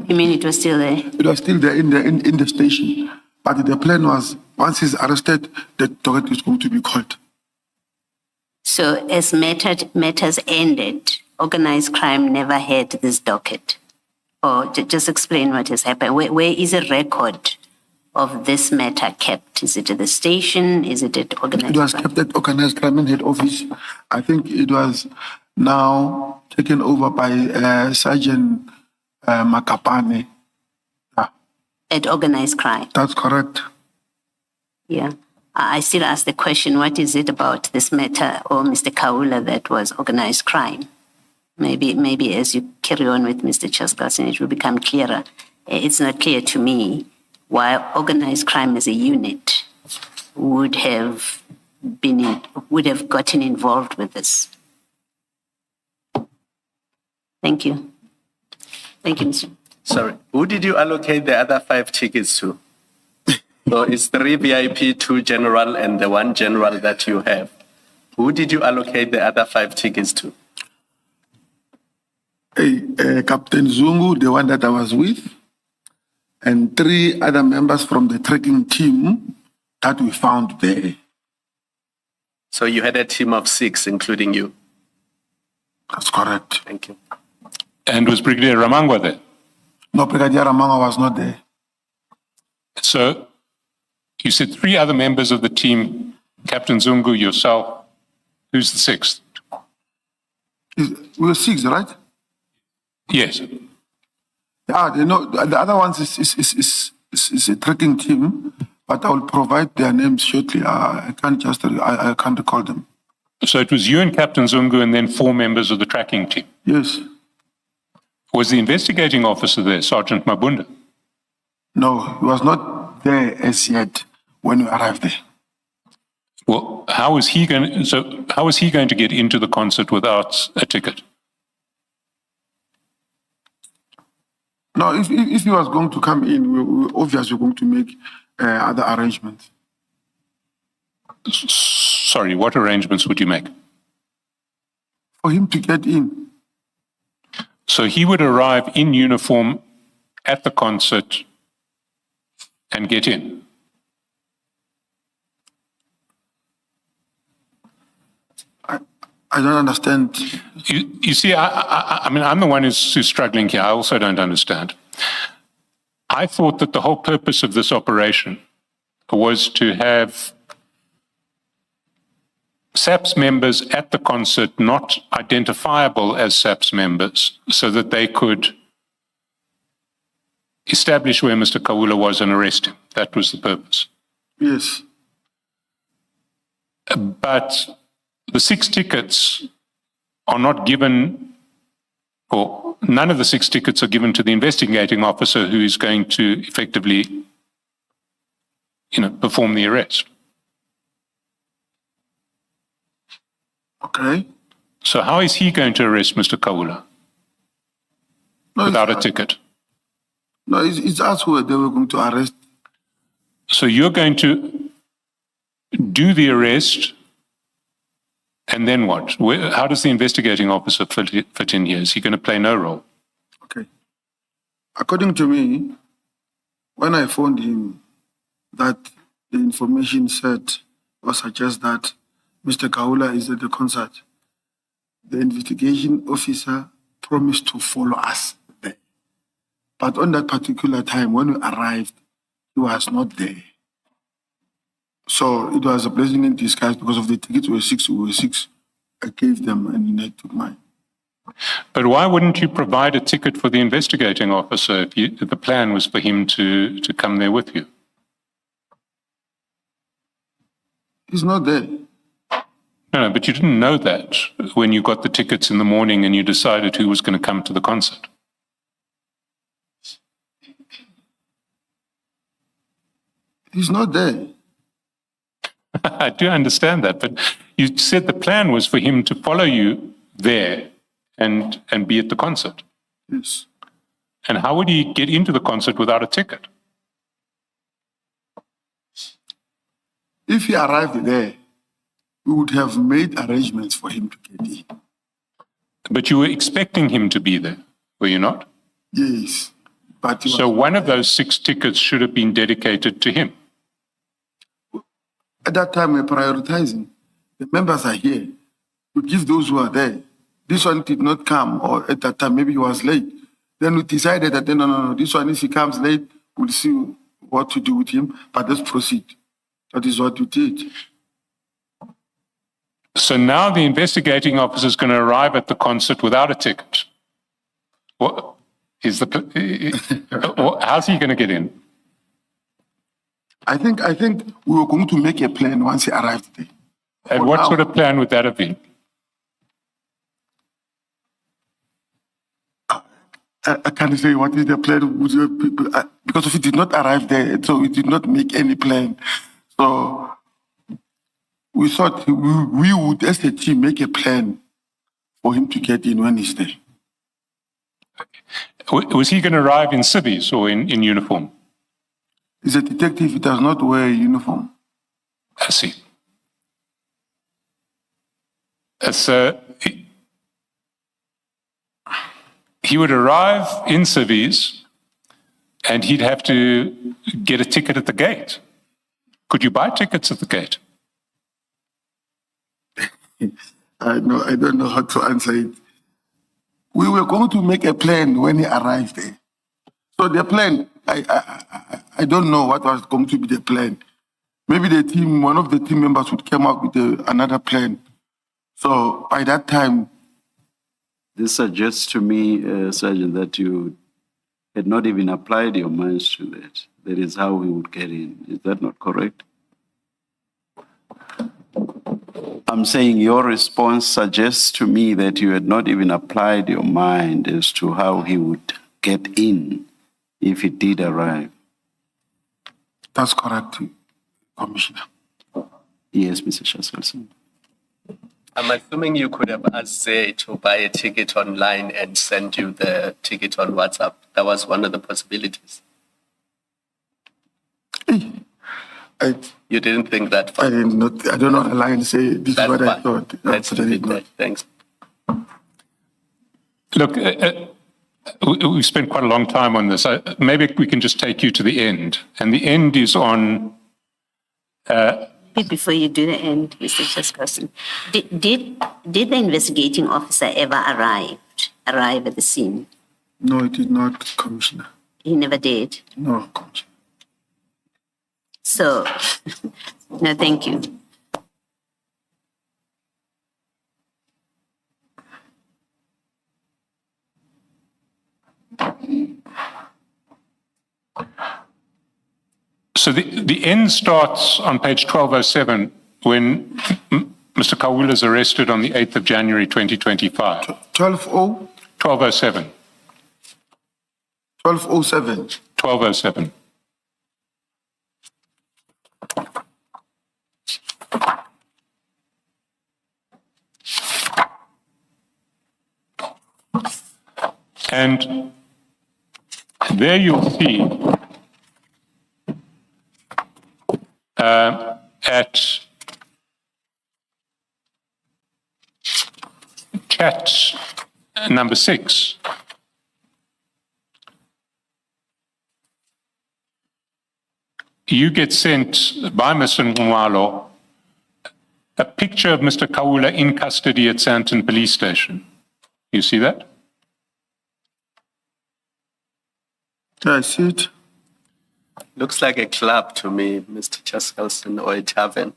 You mean it was still there? It was still there in the station. But the plan was, once he's arrested, the docket is going to be called. So as matters ended, organized crime never had this docket? Or just explain what has happened. Where is a record of this matter kept? Is it at the station? Is it at organized crime? It was kept at organized crime head office. I think it was now taken over by Sergent Makapane. At organized crime? That's correct. Yeah. I still ask the question, what is it about this matter or Mr. Khawula that was organized crime? Maybe as you carry on with Mr. Chaskalson, it will become clearer. It's not clear to me why organized crime as a unit would have gotten involved with this. Thank you. Thank you, Mr. Sorry, who did you allocate the other 5 tickets to? So it's 3 VIP, 2 general, and the 1 general that you have. Who did you allocate the other 5 tickets to? Captain Zungu, the one that I was with, and 3 other members from the trekking team that we found there. So you had a team of 6, including you. That's correct. Thank you. And was Brigadier Ramangwa there? No, Brigadier Ramango was not there. So you said 3 other members of the team, Captain Zungu, yourself. Who's the 6th? We were 6, right? Yes. Yeah, the other ones is a trekking team, but I will provide their names shortly. I can't recall them. So it was you and Captain Zungu and then 4 members of the tracking team. Yes. Was the investigating officer there, Sergeant Mabunda? No, he was not there as yet when we arrived there. Well, how was he going to get into the concert without a ticket? No, if he was going to come in, we obviously going to make other arrangements. Sorry, what arrangements would you make? For him to get in. So he would arrive in uniform at the concert and get in? I don't understand. You see, I mean, I'm the one who's struggling here. I also don't understand. I thought that the whole purpose of this operation was to have SAPS members at the concert not identifiable as SAPS members so that they could establish where Mr. Khawula was and arrest him. That was the purpose. Yes. But the 6 tickets are not given, or none of the 6 tickets are given to the investigating officer who is going to effectively, perform the arrest. Okay. So how is he going to arrest Mr. Khawula without a ticket? No, it's us who they were going to arrest. So you're going to do the arrest, and then what? How does the investigating officer fit in here? Is he going to play no role? Okay. According to me, when I phoned him, that the information said or suggests that Mr. Khawula is at the concert, the investigation officer promised to follow us there. But on that particular time, when we arrived, he was not there. So it was a blessing in disguise because of the tickets were 6. I gave them and I took mine. But why wouldn't you provide a ticket for the investigating officer if the plan was for him to come there with you? He's not there. No, but you didn't know that when you got the tickets in the morning and you decided who was going to come to the concert. He's not there. I do understand that, but you said the plan was for him to follow you there and be at the concert. Yes. And how would he get into the concert without a ticket? If he arrived there, we would have made arrangements for him to get in. But you were expecting him to be there, were you not? Yes. But he So was, one of those 6 tickets should have been dedicated to him. at that time, we're prioritizing. The members are here. We give those who are there. This one did not come, or at that time, maybe he was late. Then we decided that, no, this one, if he comes late, we'll see what to do with him, but let's proceed. That is what we did. So now the investigating officer is going to arrive at the concert without a ticket. What is how's he going to get in? I think we were going to make a plan once he arrived there. And For what now- sort of plan would that have been? I can't say what is the plan because if he did not arrive there, so we did not make any plan. So we thought we would, as a team, make a plan for him to get in when he's there. Was he going to arrive in civvies or in uniform? He's a detective, he does not wear a uniform. I see. So he would arrive in civvies and he'd have to get a ticket at the gate. Could you buy tickets at the gate? I don't know how to answer it. We were going to make a plan when he arrived there. So the plan, I don't know what was going to be the plan. Maybe the team, one of the team members would come up with another plan. So by that time, This suggests to me, Sergeant, that you had not even applied your minds to that. That is how we would get in. Is that not correct? I'm saying your response suggests to me that you had not even applied your mind as to how he would get in if he did arrive. that's correct, Commissioner. Yes, Mr. Shaskelson. I'm assuming you could have asked Zay to buy a ticket online and send you the ticket on WhatsApp. That was one of the possibilities. You didn't think that far. I don't know, lie and say this That's is what I fine. thought. Let's That's very leave it there. good. Thanks. Look, we spent quite a long time on this. Maybe we can just take you to the end. And the end is on... Before you do the end, Mr. Chairperson, did the investigating officer ever arrive at the scene? No, it did not, Commissioner. He never did. No, Commissioner. So, no, thank you. So the end starts on page 1207 when Mr. Khawula is arrested on the 8th of January 2025. 1207. 1207. 1207. And there you'll see at chat number 6, you get sent by Mr. Nkosi a picture of Mr. Khawula in custody at Sandton Police Station. You see that? Yeah, I see it. Looks like a club to me, Mr. Chaskelson, or a tavern.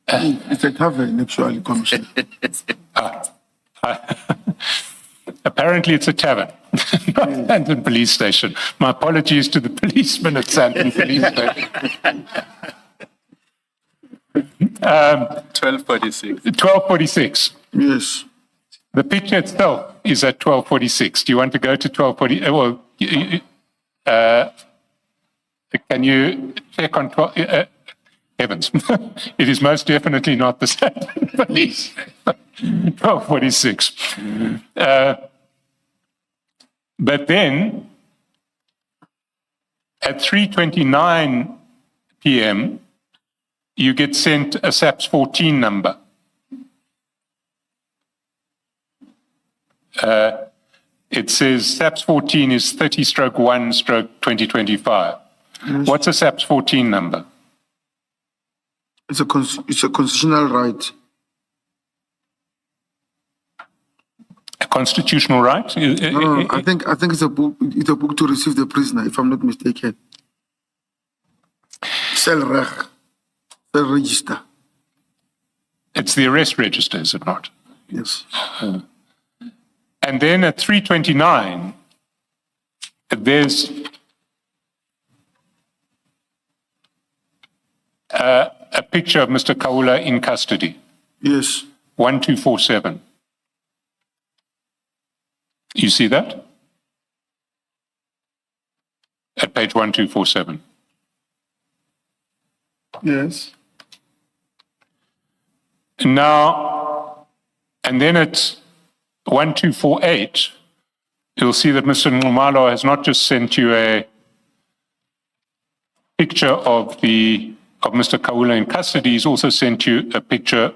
It's a tavern, actually, Commissioner. Apparently it's a tavern, not Sandton Police Station. My apologies to the policemen at Sandton Police Station. 1246. 1246. Yes. The picture itself is at 1246. Do you want to go to 1240? Well, can you check on 12? Heavens, it is most definitely not the Sandton Police. 1246. But then at 3:29 p.m., you get sent a SAPS 14 number. It says SAPS 14 is 30/1/2025. What's a SAPS 14 number? It's a constitutional right. A constitutional right? No, I think it's a book. It's a book to receive the prisoner, if I'm not mistaken. Cell register. It's the arrest register, is it not? Yes. And then at 3:29, there's a picture of Mr. Khawula in custody. Yes. 1247. You see that? At page 1247. Yes. Now, and then at 1248, you'll see that Mr. Nxumalo has not just sent you a picture of Mr. Khawula in custody, he's also sent you a picture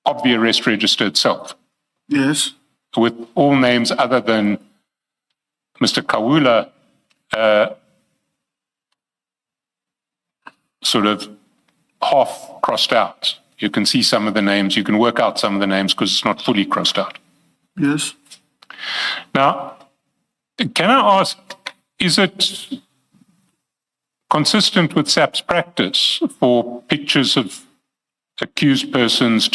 of the arrest register itself, Yes. with all names other than Mr. Khawula sort of half crossed out. You can see some of the names, you can work out some of the names because it's not fully crossed out. Yes. Now, can I ask, is it consistent with SAP's practice for pictures of accused persons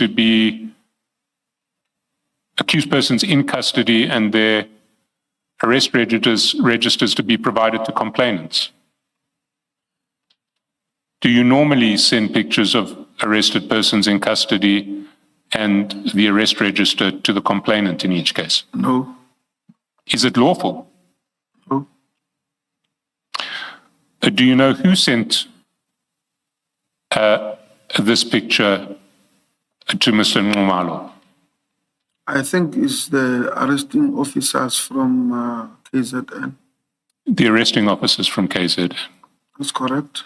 in custody and their arrest registers to be provided to complainants? Do you normally send pictures of arrested persons in custody and the arrest register to the complainant in each case? No. Is it lawful? No. Do you know who sent this picture to Mr. Nxumalo? I think it's the arresting officers from KZN. The arresting officers from KZ. That's correct.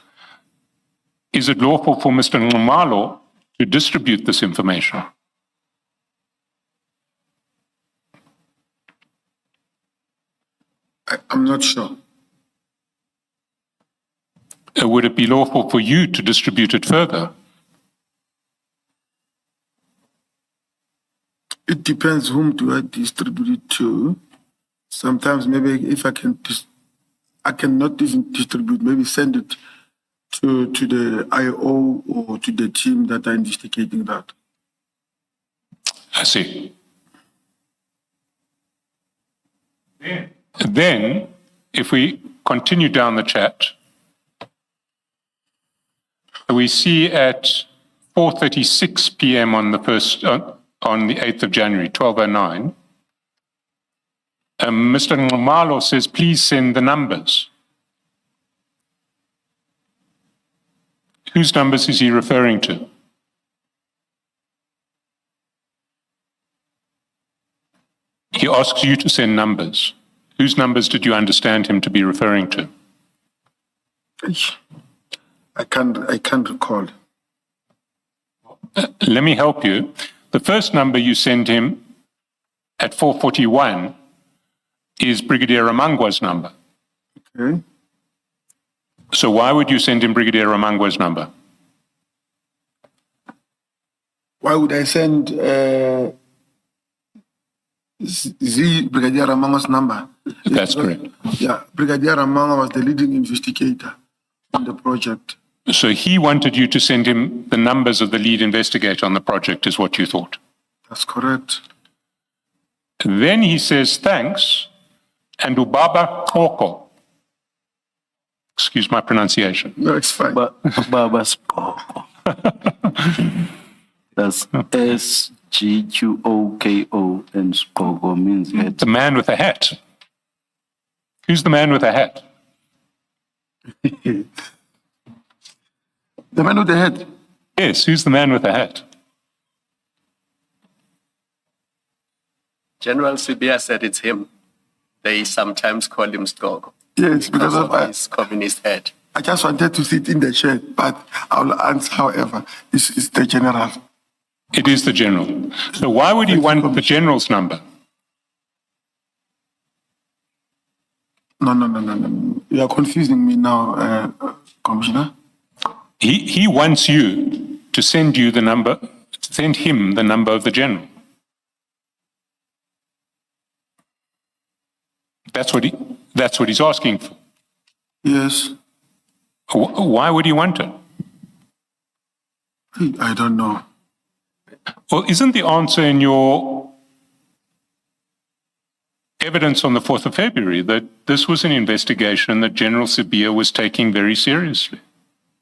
Is it lawful for Mr. Nxumalo to distribute this information? I'm not sure. Would it be lawful for you to distribute it further? It depends whom do I distribute it to. Sometimes maybe if I cannot even distribute, maybe send it to the IO or to the team that are investigating that. I see. Then, if we continue down the chat, we see at 4:36 p.m. on the 8th of January, 12:09, Mr. Nxumalo says, please send the numbers. Whose numbers is he referring to? He asks you to send numbers. Whose numbers did you understand him to be referring to? I can't recall. Let me help you. The first number you send him at 4:41 is Brigadier Ramangwa's number. Okay. So why would you send him Brigadier Ramangwa's number? Why would I send Brigadier Ramangwa's number? That's correct. Yeah, Brigadier Ramangwa was the leading investigator on the project. So he wanted you to send him the numbers of the lead investigator on the project, is what you thought. That's correct. Then he says thanks, and Ubaba Koko. Excuse my pronunciation. No, it's fine. Baba Skoko. That's SGQOKO, and Skoko means head. The man with a hat. Who's the man with a hat? The man with the head. Yes, who's the man with a hat? General Sibia said it's him. They sometimes call him Skoko Yes, because of of his communist head. I just wanted to sit in the chair, but I'll answer, however, it's the general. It is the general. So why would he want the general's number? No. You are confusing me now, Commissioner. He wants you to send him the number of the general. That's what he's asking for. Yes. Why would he want it? I don't know. Well, isn't the answer in your evidence on the 4th of February that this was an investigation that General Sibia was taking very seriously?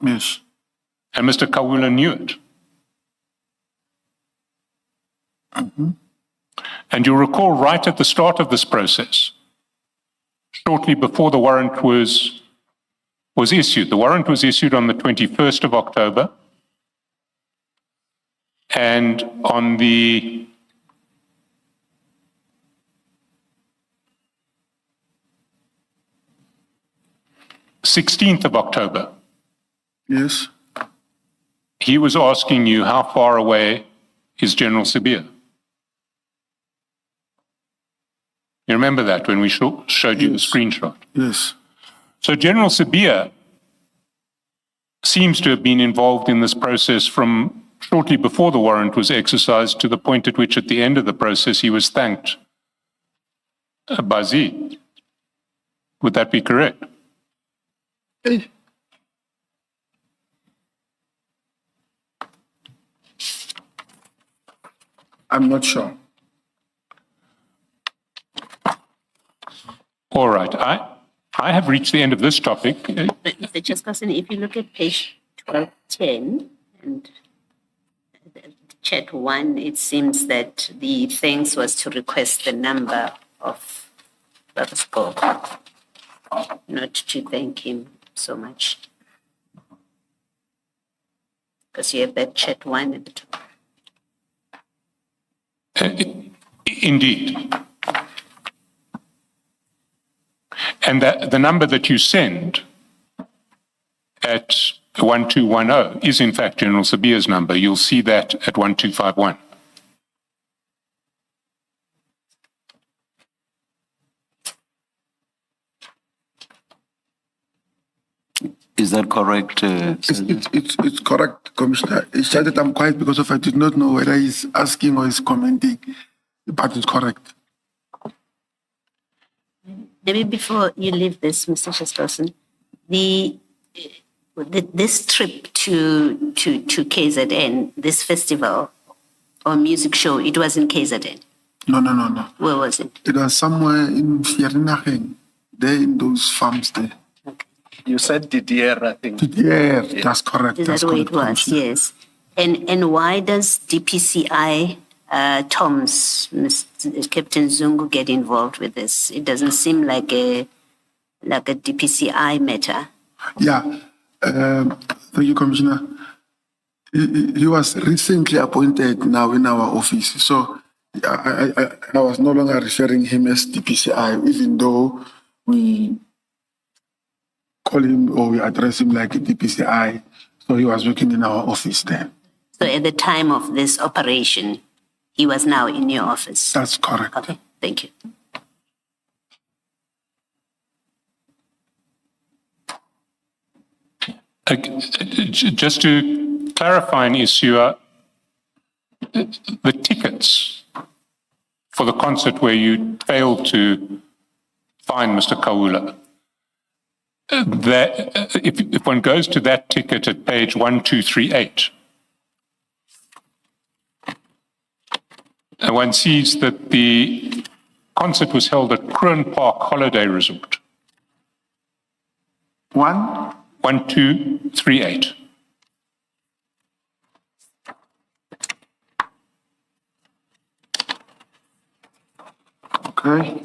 Yes. And Mr. Khawula knew it. And you'll recall right at the start of this process, shortly before the warrant was issued. The warrant was issued on the 21st of October. And on the of October, Yes. he was asking you how far away is General Sibia. You remember that when we showed you the screenshot? Yes. So General Sibia seems to have been involved in this process from shortly before the warrant was exercised to the point at which at the end of the process he was thanked by Z. Would that be correct? I'm not sure. All right. I have reached the end of this topic. But Mr. Chairperson, if you look at page 1210 and chat 1, it seems that the thanks was to request the number of Baba Skoko, not to thank him so much. Because you have that chat 1 at the top. Indeed. And that the number that you send at 1210 is in fact General Sibia's number. You'll see that at 1251. Is that correct? It's correct, Commissioner. It's just that I'm quiet because I did not know whether he's asking or he's commenting, but it's correct. Maybe before you leave this, Mr. Chairperson, this trip to KZN, this festival or music show, it was in KZN. No. Where was it? It was somewhere in Vierenaching, there in those farms there. Okay. You said Didier, I think. Yeah, that's correct. Is That's that where it correct, was? Commissioner. Yes. And why does DPCI Tom's Captain Zungu get involved with this? It doesn't seem like a DPCI matter. Yeah. Thank you, Commissioner. He was recently appointed now in our office. So I was no longer referring him as DPCI, even though we call him or we address him like a DPCI. So he was working in our office then. So at the time of this operation, he was now in your office. That's correct. Okay, thank you. Just to clarify an issue, the tickets for the concert where you failed to find Mr. Khawula, if one goes to that ticket at page 1238, and one sees that the concert was held at Kroon Park Holiday Resort. 1238. Okay.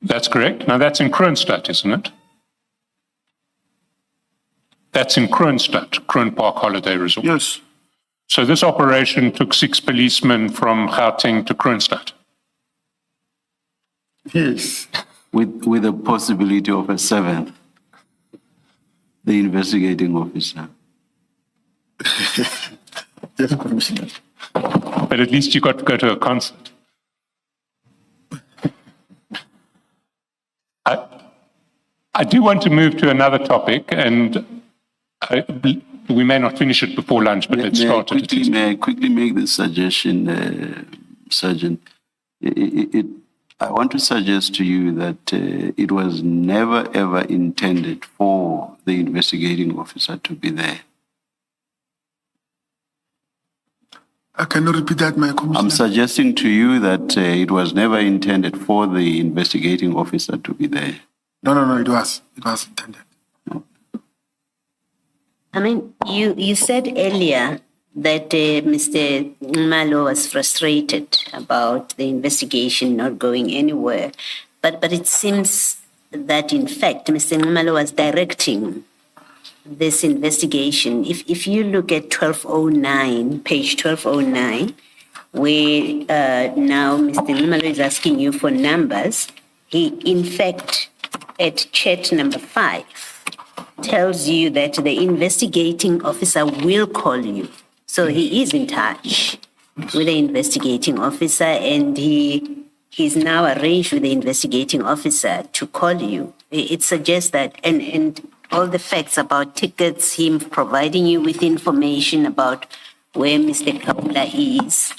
That's correct. Now that's in Kroonstad, isn't it? That's in Kroonstad, Kroon Park Holiday Resort. Yes. So this operation took 6 policemen from Gauteng to Kroonstad. Yes. With the possibility of a 7th, the investigating officer. Yes, Commissioner. But at least you got to go to a concert. I do want to move to another topic, and we may not finish it before lunch, but let's start it. May I quickly make this suggestion, Sergeant? I want to suggest to you that it was never, ever intended for the investigating officer to be there. I cannot repeat that, my Commissioner. I'm suggesting to you that it was never intended for the investigating officer to be there. No, it was intended. I mean, you said earlier that Mr. Malo was frustrated about the investigation not going anywhere. But it seems that, in fact, Mr. Malo was directing this investigation. If you look at 1209, page 1209, where now Mr. Malo is asking you for numbers, he, in fact, at chat number 5, tells you that the investigating officer will call you. So he is in touch with the investigating officer, and he's now arranged with the investigating officer to call you. It suggests that, and all the facts about tickets, him providing you with information about where Mr. Khawula is,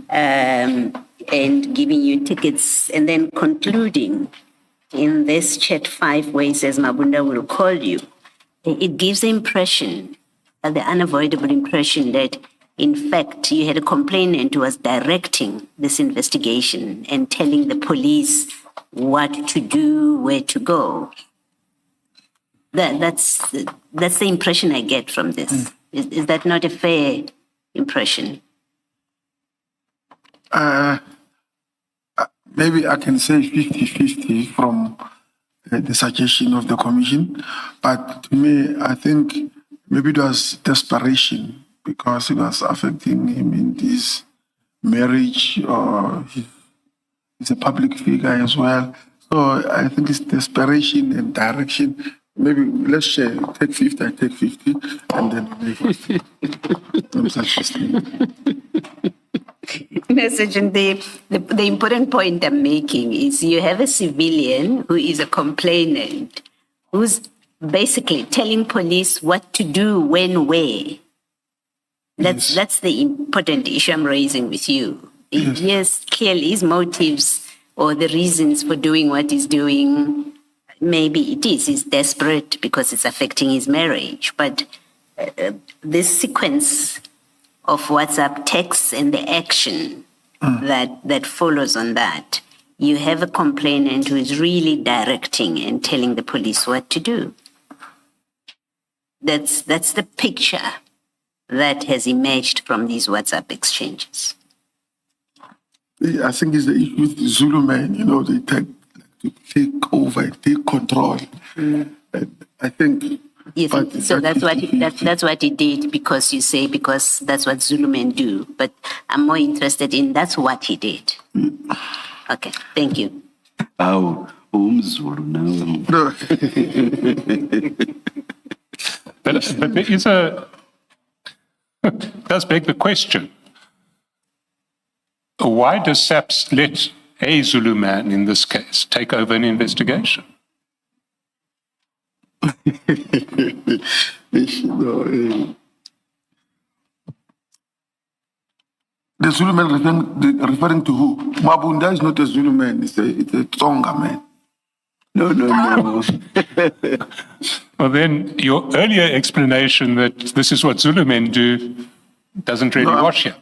and giving you tickets, and then concluding in this chat 5 where he says Mabunda will call you. It gives the impression, the unavoidable impression, that in fact you had a complainant who was directing this investigation and telling the police what to do, where to go. That's the impression I get from this. Is that not a fair impression? Maybe I can say 50-50 from the suggestion of the commission, but to me, I think maybe it was desperation because it was affecting him in his marriage, or he's a public figure as well. So I think it's desperation and direction. Maybe let's share, take 50, I take 50, and then maybe I'm suggesting. Sergeant, the important point I'm making is you have a civilian who is a complainant, who's basically telling police what to do, when, where. That's the important issue I'm raising with you. Yes, clearly his motives or the reasons for doing what he's doing, maybe it is. He's desperate because it's affecting his marriage. But this sequence of WhatsApp texts and the action that follows on that, you have a complainant who is really directing and telling the police what to do. That's the picture that has emerged from these WhatsApp exchanges. I think it's the issue with the Zulu men, they tend to take over, take control. And I think. You think, so that's what he did because that's what Zulu men do. But I'm more interested in that's what he did. Okay, thank you. Oh, Zulu now. No. But there is does beg the question. Why does SAPS let a Zulu man, in this case, take over an investigation? The Zulu man referring to who? Mabunda is not a Zulu man, it's a Tsonga man. No. Well, then your earlier explanation that this is what Zulu men do doesn't really wash here.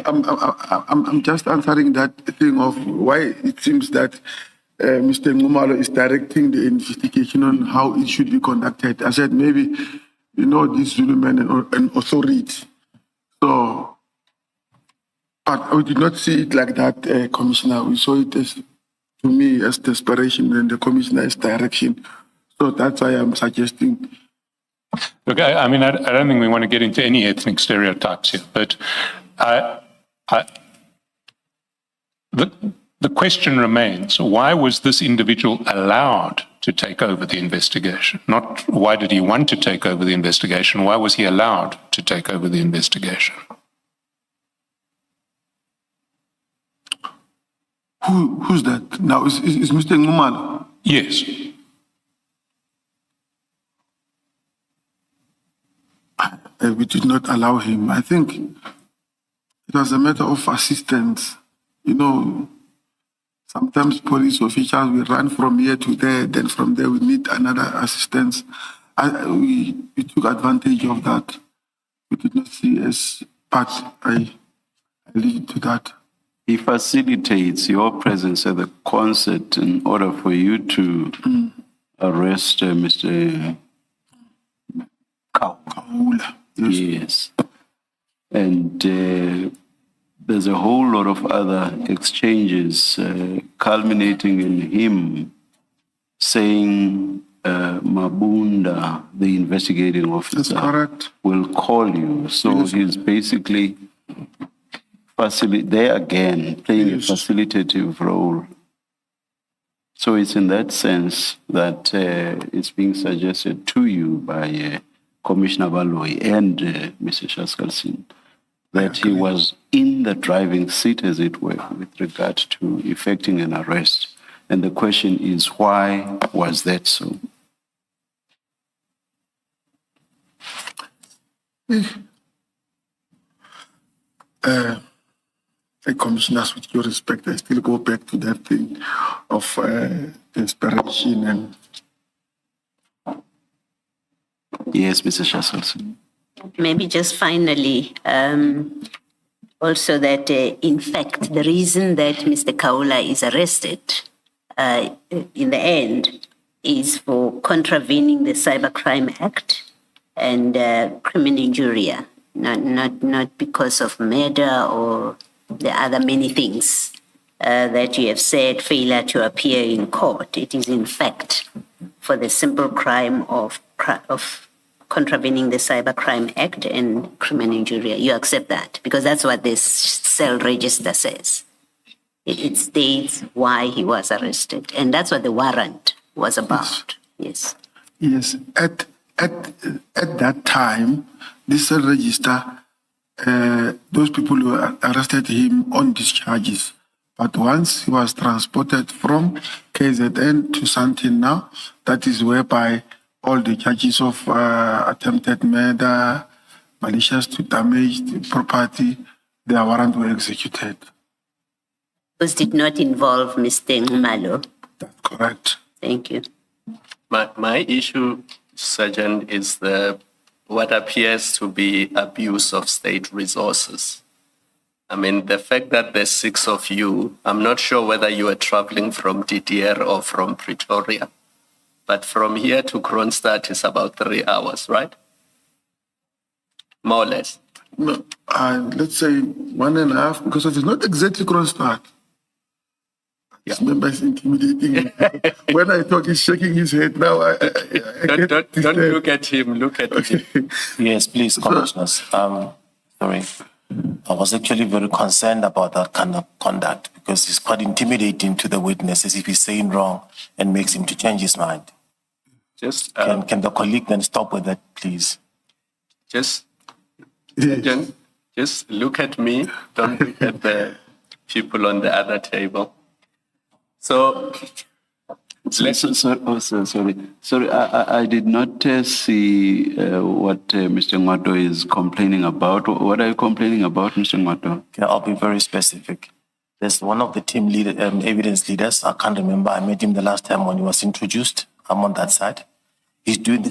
I'm just answering that thing of why it seems that Mr. Ngumalo is directing the investigation on how it should be conducted. I said maybe, these Zulu men and authority. So, but we did not see it like that, Commissioner. We saw it as, to me, as desperation and the Commissioner's direction. So that's why I'm suggesting. Look, I mean, I don't think we want to get into any ethnic stereotypes here, but the question remains, why was this individual allowed to take over the investigation? Not why did he want to take over the investigation, why was he allowed to take over the investigation? Who's that? Now, is Mr. Ngumalo? Yes. We did not allow him. I think it was a matter of assistance. Sometimes police officials will run from here to there, then from there we need another assistance. We took advantage of that. We did not see as, but I leave it to that. He facilitates your presence at the concert in order for you to arrest Mr. Khawula. Yes. And there's a whole lot of other exchanges culminating in him saying Mabunda, the investigating officer, That's correct. will call you. So he's basically there again, playing a facilitative role. So it's in that sense that it's being suggested to you by Commissioner Baloyi and Mr. Shaskalsin that he was in the driving seat, as it were, with regard to effecting an arrest. And the question is, why was that so? Commissioners, with your respect, I still go back to that thing of desperation and. Yes, Mr. Shaskalsin. Maybe just finally, also that in fact, the reason that Mr. Khawula is arrested in the end is for contravening the Cybercrime Act and criminal injuria, not because of murder or the other many things that you have said, failure to appear in court. It is in fact for the simple crime of contravening the Cybercrime Act and criminal injuria. You accept that because that's what this cell register says. It states why he was arrested, and that's what the warrant was about. Yes. Yes. At that time, this cell register, those people who arrested him on discharges. But once he was transported from KZN to Sandton now, that is whereby all the charges of attempted murder, malicious to damage the property, their warrant were executed. Those did not involve Mr. Ngumalo. That's correct. Thank you. My issue, Sergeant, is what appears to be abuse of state resources. I mean, the fact that there's 6 of you, I'm not sure whether you are traveling from DDR or from Pretoria, but from here to Kronstadt is about 3 hours, right? More or less. No, let's say 1.5, because it is not exactly Kronstadt. This member is intimidating. When I talk, he's shaking his head. Now, don't look at him, look at him. Yes, please, Commissioners. Sorry. I was actually very concerned about that kind of conduct because it's quite intimidating to the witnesses if he's saying wrong and makes him to change his mind. Just Can the colleague then stop with that, please? Sergeant, just look at me. Don't look at the people on the other table. So, Sorry, I did not see what Mr. Ngwato is complaining about. What are you complaining about, Mr. Ngwato? Okay, I'll be very specific. There's one of the team evidence leaders. I can't remember. I met him the last time when he was introduced. I'm on that side. He's doing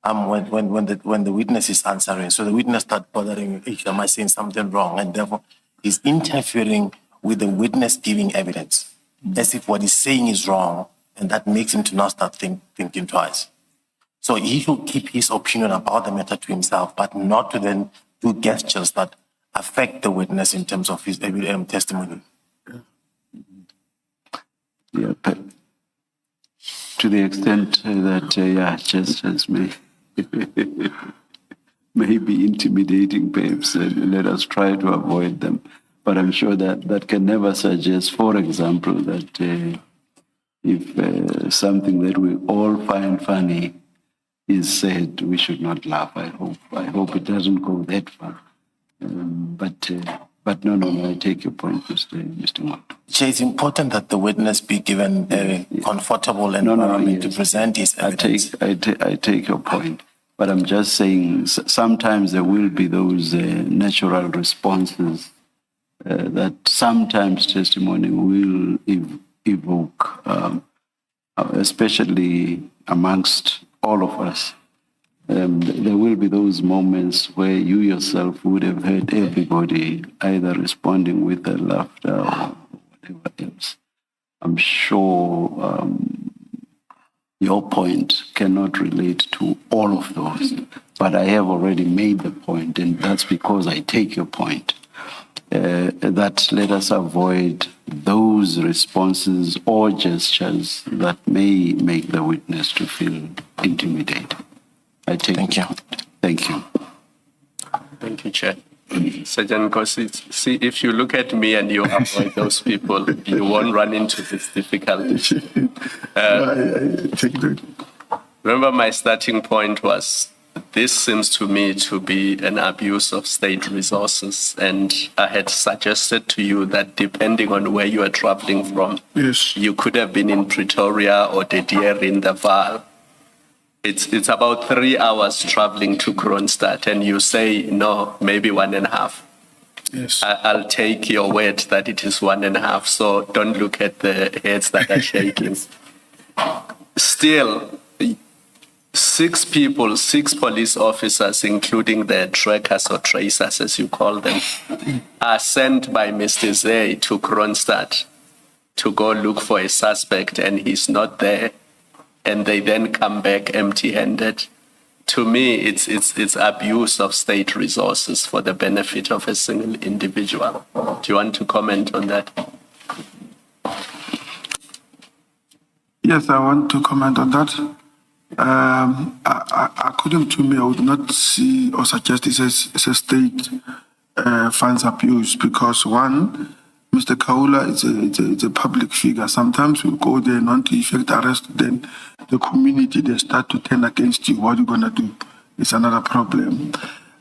when the witness is answering. So the witness starts bothering, "Hey, am I saying something wrong?" And therefore is interfering with the witness giving evidence, as if what he's saying is wrong, and that makes him to not start thinking twice. So he should keep his opinion about the matter to himself, but not to then do gestures that affect the witness in terms of his testimony. Yeah, but to the extent that gestures may may be intimidating, perhaps, and let us try to avoid them. But I'm sure that can never suggest, for example, that if something that we all find funny is said, we should not laugh. I hope it doesn't go that far. But no, I take your point, Mr. Ngwat. Chair, it's important that the witness be given a comfortable environment to present his evidence. I take your point, but I'm just saying sometimes there will be those natural responses that sometimes testimony will evoke, especially amongst all of us. There will be those moments where you yourself would have heard everybody either responding with a laughter or whatever else. I'm sure your point cannot relate to all of those, but I have already made the point, and that's because I take your point, that let us avoid those responses or gestures that may make the witness to feel intimidated. Thank you. Thank you. Thank you, Chair. Sergeant Nkosi, see, if you look at me and you avoid those people, you won't run into this difficulty. Remember, my starting point was this seems to me to be an abuse of state resources, and I had suggested to you that depending on where you are traveling from, Yes. you could have been in Pretoria or De Deer in the Vaal. It's about 3 hours traveling to Kroonstad, and you say, no, maybe 1.5. Yes. I'll take your word that it is 1.5, so don't look at the heads that are shaking. Still, 6 people, 6 police officers, including the trackers or tracers, as you call them, are sent by Mr. Zay to Kroonstad to go look for a suspect, and he's not there. And they then come back empty-handed. To me, it's abuse of state resources for the benefit of a single individual. Do you want to comment on that? Yes, I want to comment on that. According to me, I would not see or suggest it's a state funds abuse because one, Mr. Khawula is a public figure. Sometimes we go there not to effect arrest, then the community, they start to turn against you. What are you going to do? It's another problem.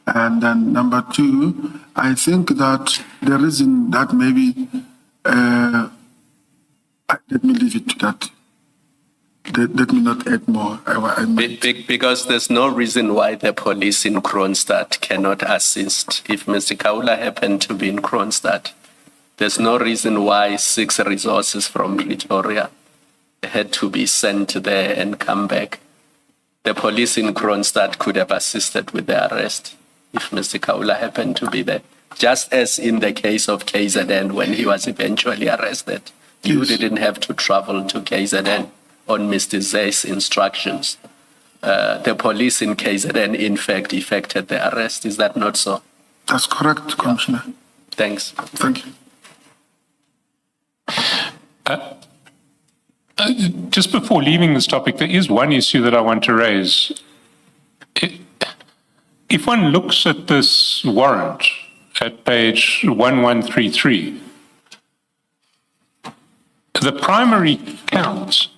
And then number 2, I think that the reason that maybe, let me leave it to that. Let me not add more. Because there's no reason why the police in Kroonstad cannot assist. If Mr. Khawula happened to be in Kroonstad, there's no reason why 6 resources from Pretoria had to be sent there and come back. The police in Kroonstad could have assisted with the arrest if Mr. Khawula happened to be there. Just as in the case of KZN when he was eventually arrested. You didn't have to travel to KZN on Mr. Zay's instructions. The police in KZN, in fact, effected the arrest. Is that not so? That's correct, Commissioner. Thanks. Thank you. Just before leaving this topic, there is one issue that I want to raise. If one looks at this warrant at page 1133, the primary count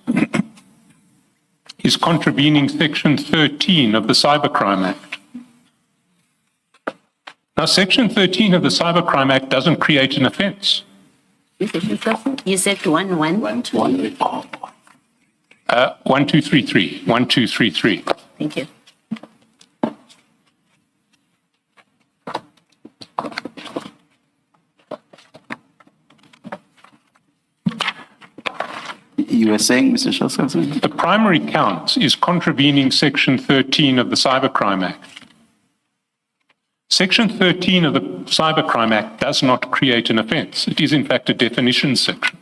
is contravening Section 13 of the Cybercrime Act. Now, Section 13 of the Cybercrime Act doesn't create an offence. You said 1133. 1233. 1233. Thank you. You were saying, Mr. Shaskas? The primary count is contravening Section 13 of the Cybercrime Act. Section 13 of the Cybercrime Act does not create an offence. It is, in fact, a definition section.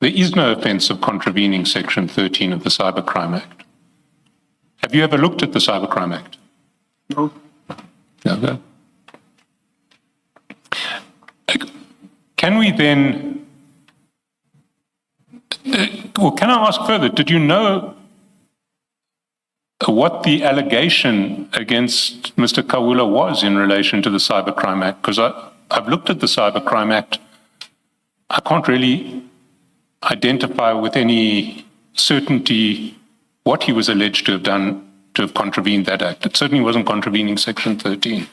There is no offence of contravening Section 13 of the Cybercrime Act. Have you ever looked at the Cybercrime Act? No. No. Can we then, well, can I ask further, did you know what the allegation against Mr. Khawula was in relation to the Cybercrime Act? Because I've looked at the Cybercrime Act. I can't really identify with any certainty what he was alleged to have done to have contravened that act. It certainly wasn't contravening Section 13.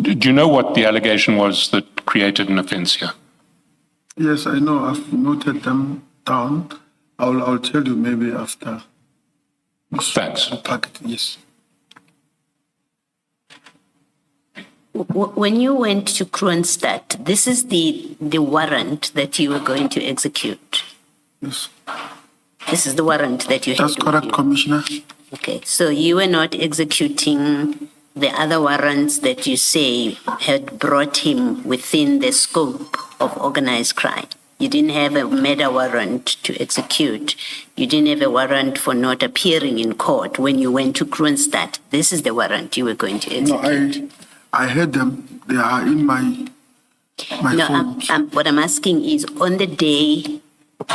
Do you know what the allegation was that created an offence here? Yes, I know. I've noted them down. I'll tell you maybe after. Thanks. Packet, yes. When you went to Kroonstad, this is the warrant that you were going to execute. Yes. This is the warrant that you had. That's correct, Commissioner. Okay, so you were not executing the other warrants that you say had brought him within the scope of organized crime. You didn't have a murder warrant to execute. You didn't have a warrant for not appearing in court when you went to Kroonstad. This is the warrant you were going to execute. No, I had them. They are in my phone. What I'm asking is, on the day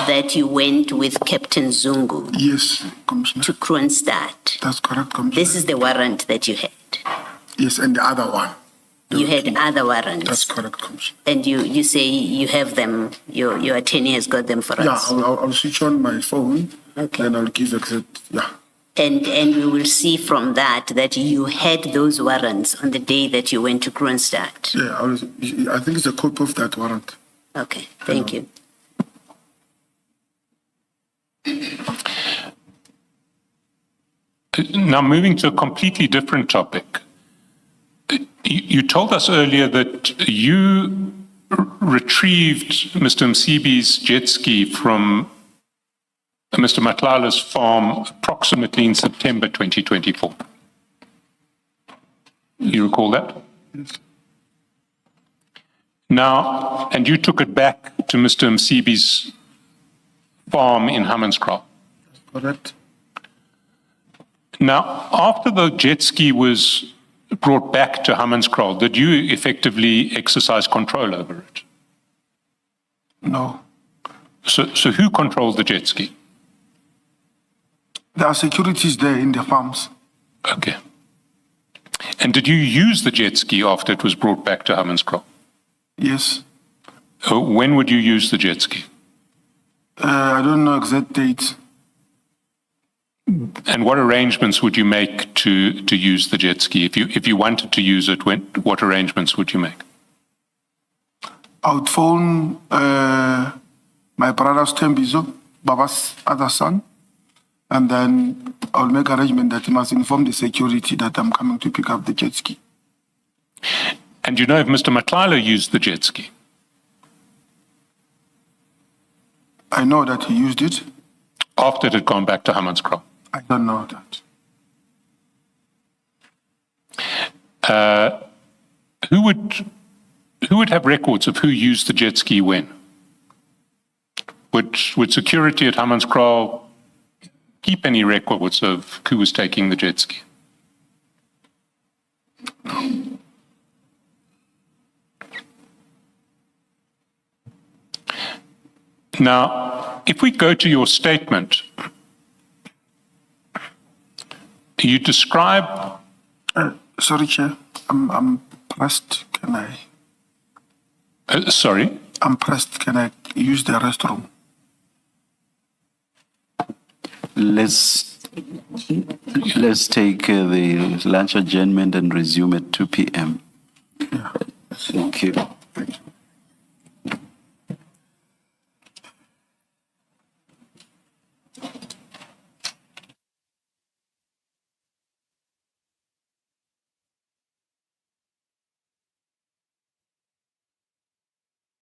that you went with Captain Zungu Yes, Commissioner. to Kroonstad, That's correct, Commissioner. this is the warrant that you had. Yes, and the other one. You had other warrants. That's correct, Commissioner. And you say you have them, your attorney has got them for Yeah, us. I'll switch on my phone. Okay. Then I'll give exact. Yeah. And we will see from that you had those warrants on the day that you went to Kroonstad. Yeah, I think it's a copy of that warrant. Okay, thank you. Now, moving to a completely different topic. You told us earlier that you retrieved Mr. Msibi's jet ski from Mr. Matlala's farm approximately in September 2024. You recall that? Yes. Now, and you took it back to Mr. Msibi's farm in Hammanskraal. Correct. Now, after the jet ski was brought back to Hammanskraal, did you effectively exercise control over it? No. So who controlled the jet ski? There are securities there in the farms. Okay. And did you use the jet ski after it was brought back to Hammanskraal? Yes. When would you use the jet ski? I don't know exact dates. And what arrangements would you make to use the jet ski? If you wanted to use it, what arrangements would you make? I would phone my brother's Tembizo, Baba's other son, and then I'll make arrangement that he must inform the security that I'm coming to pick up the jet ski. And do you know if Mr. Matlala used the jet ski? I know that he used it. After it had gone back to Hammanskraal? I don't know that. Who would have records of who used the jet ski when? Would security at Hammanskraal keep any records of who was taking the jet ski? Now, if we go to your statement, you describe... Sorry, Chair. I'm pressed. Can I? Sorry? I'm pressed. Can I use the restroom? Let's take the lunch adjournment and resume at 2 p.m. Yeah. Thank you.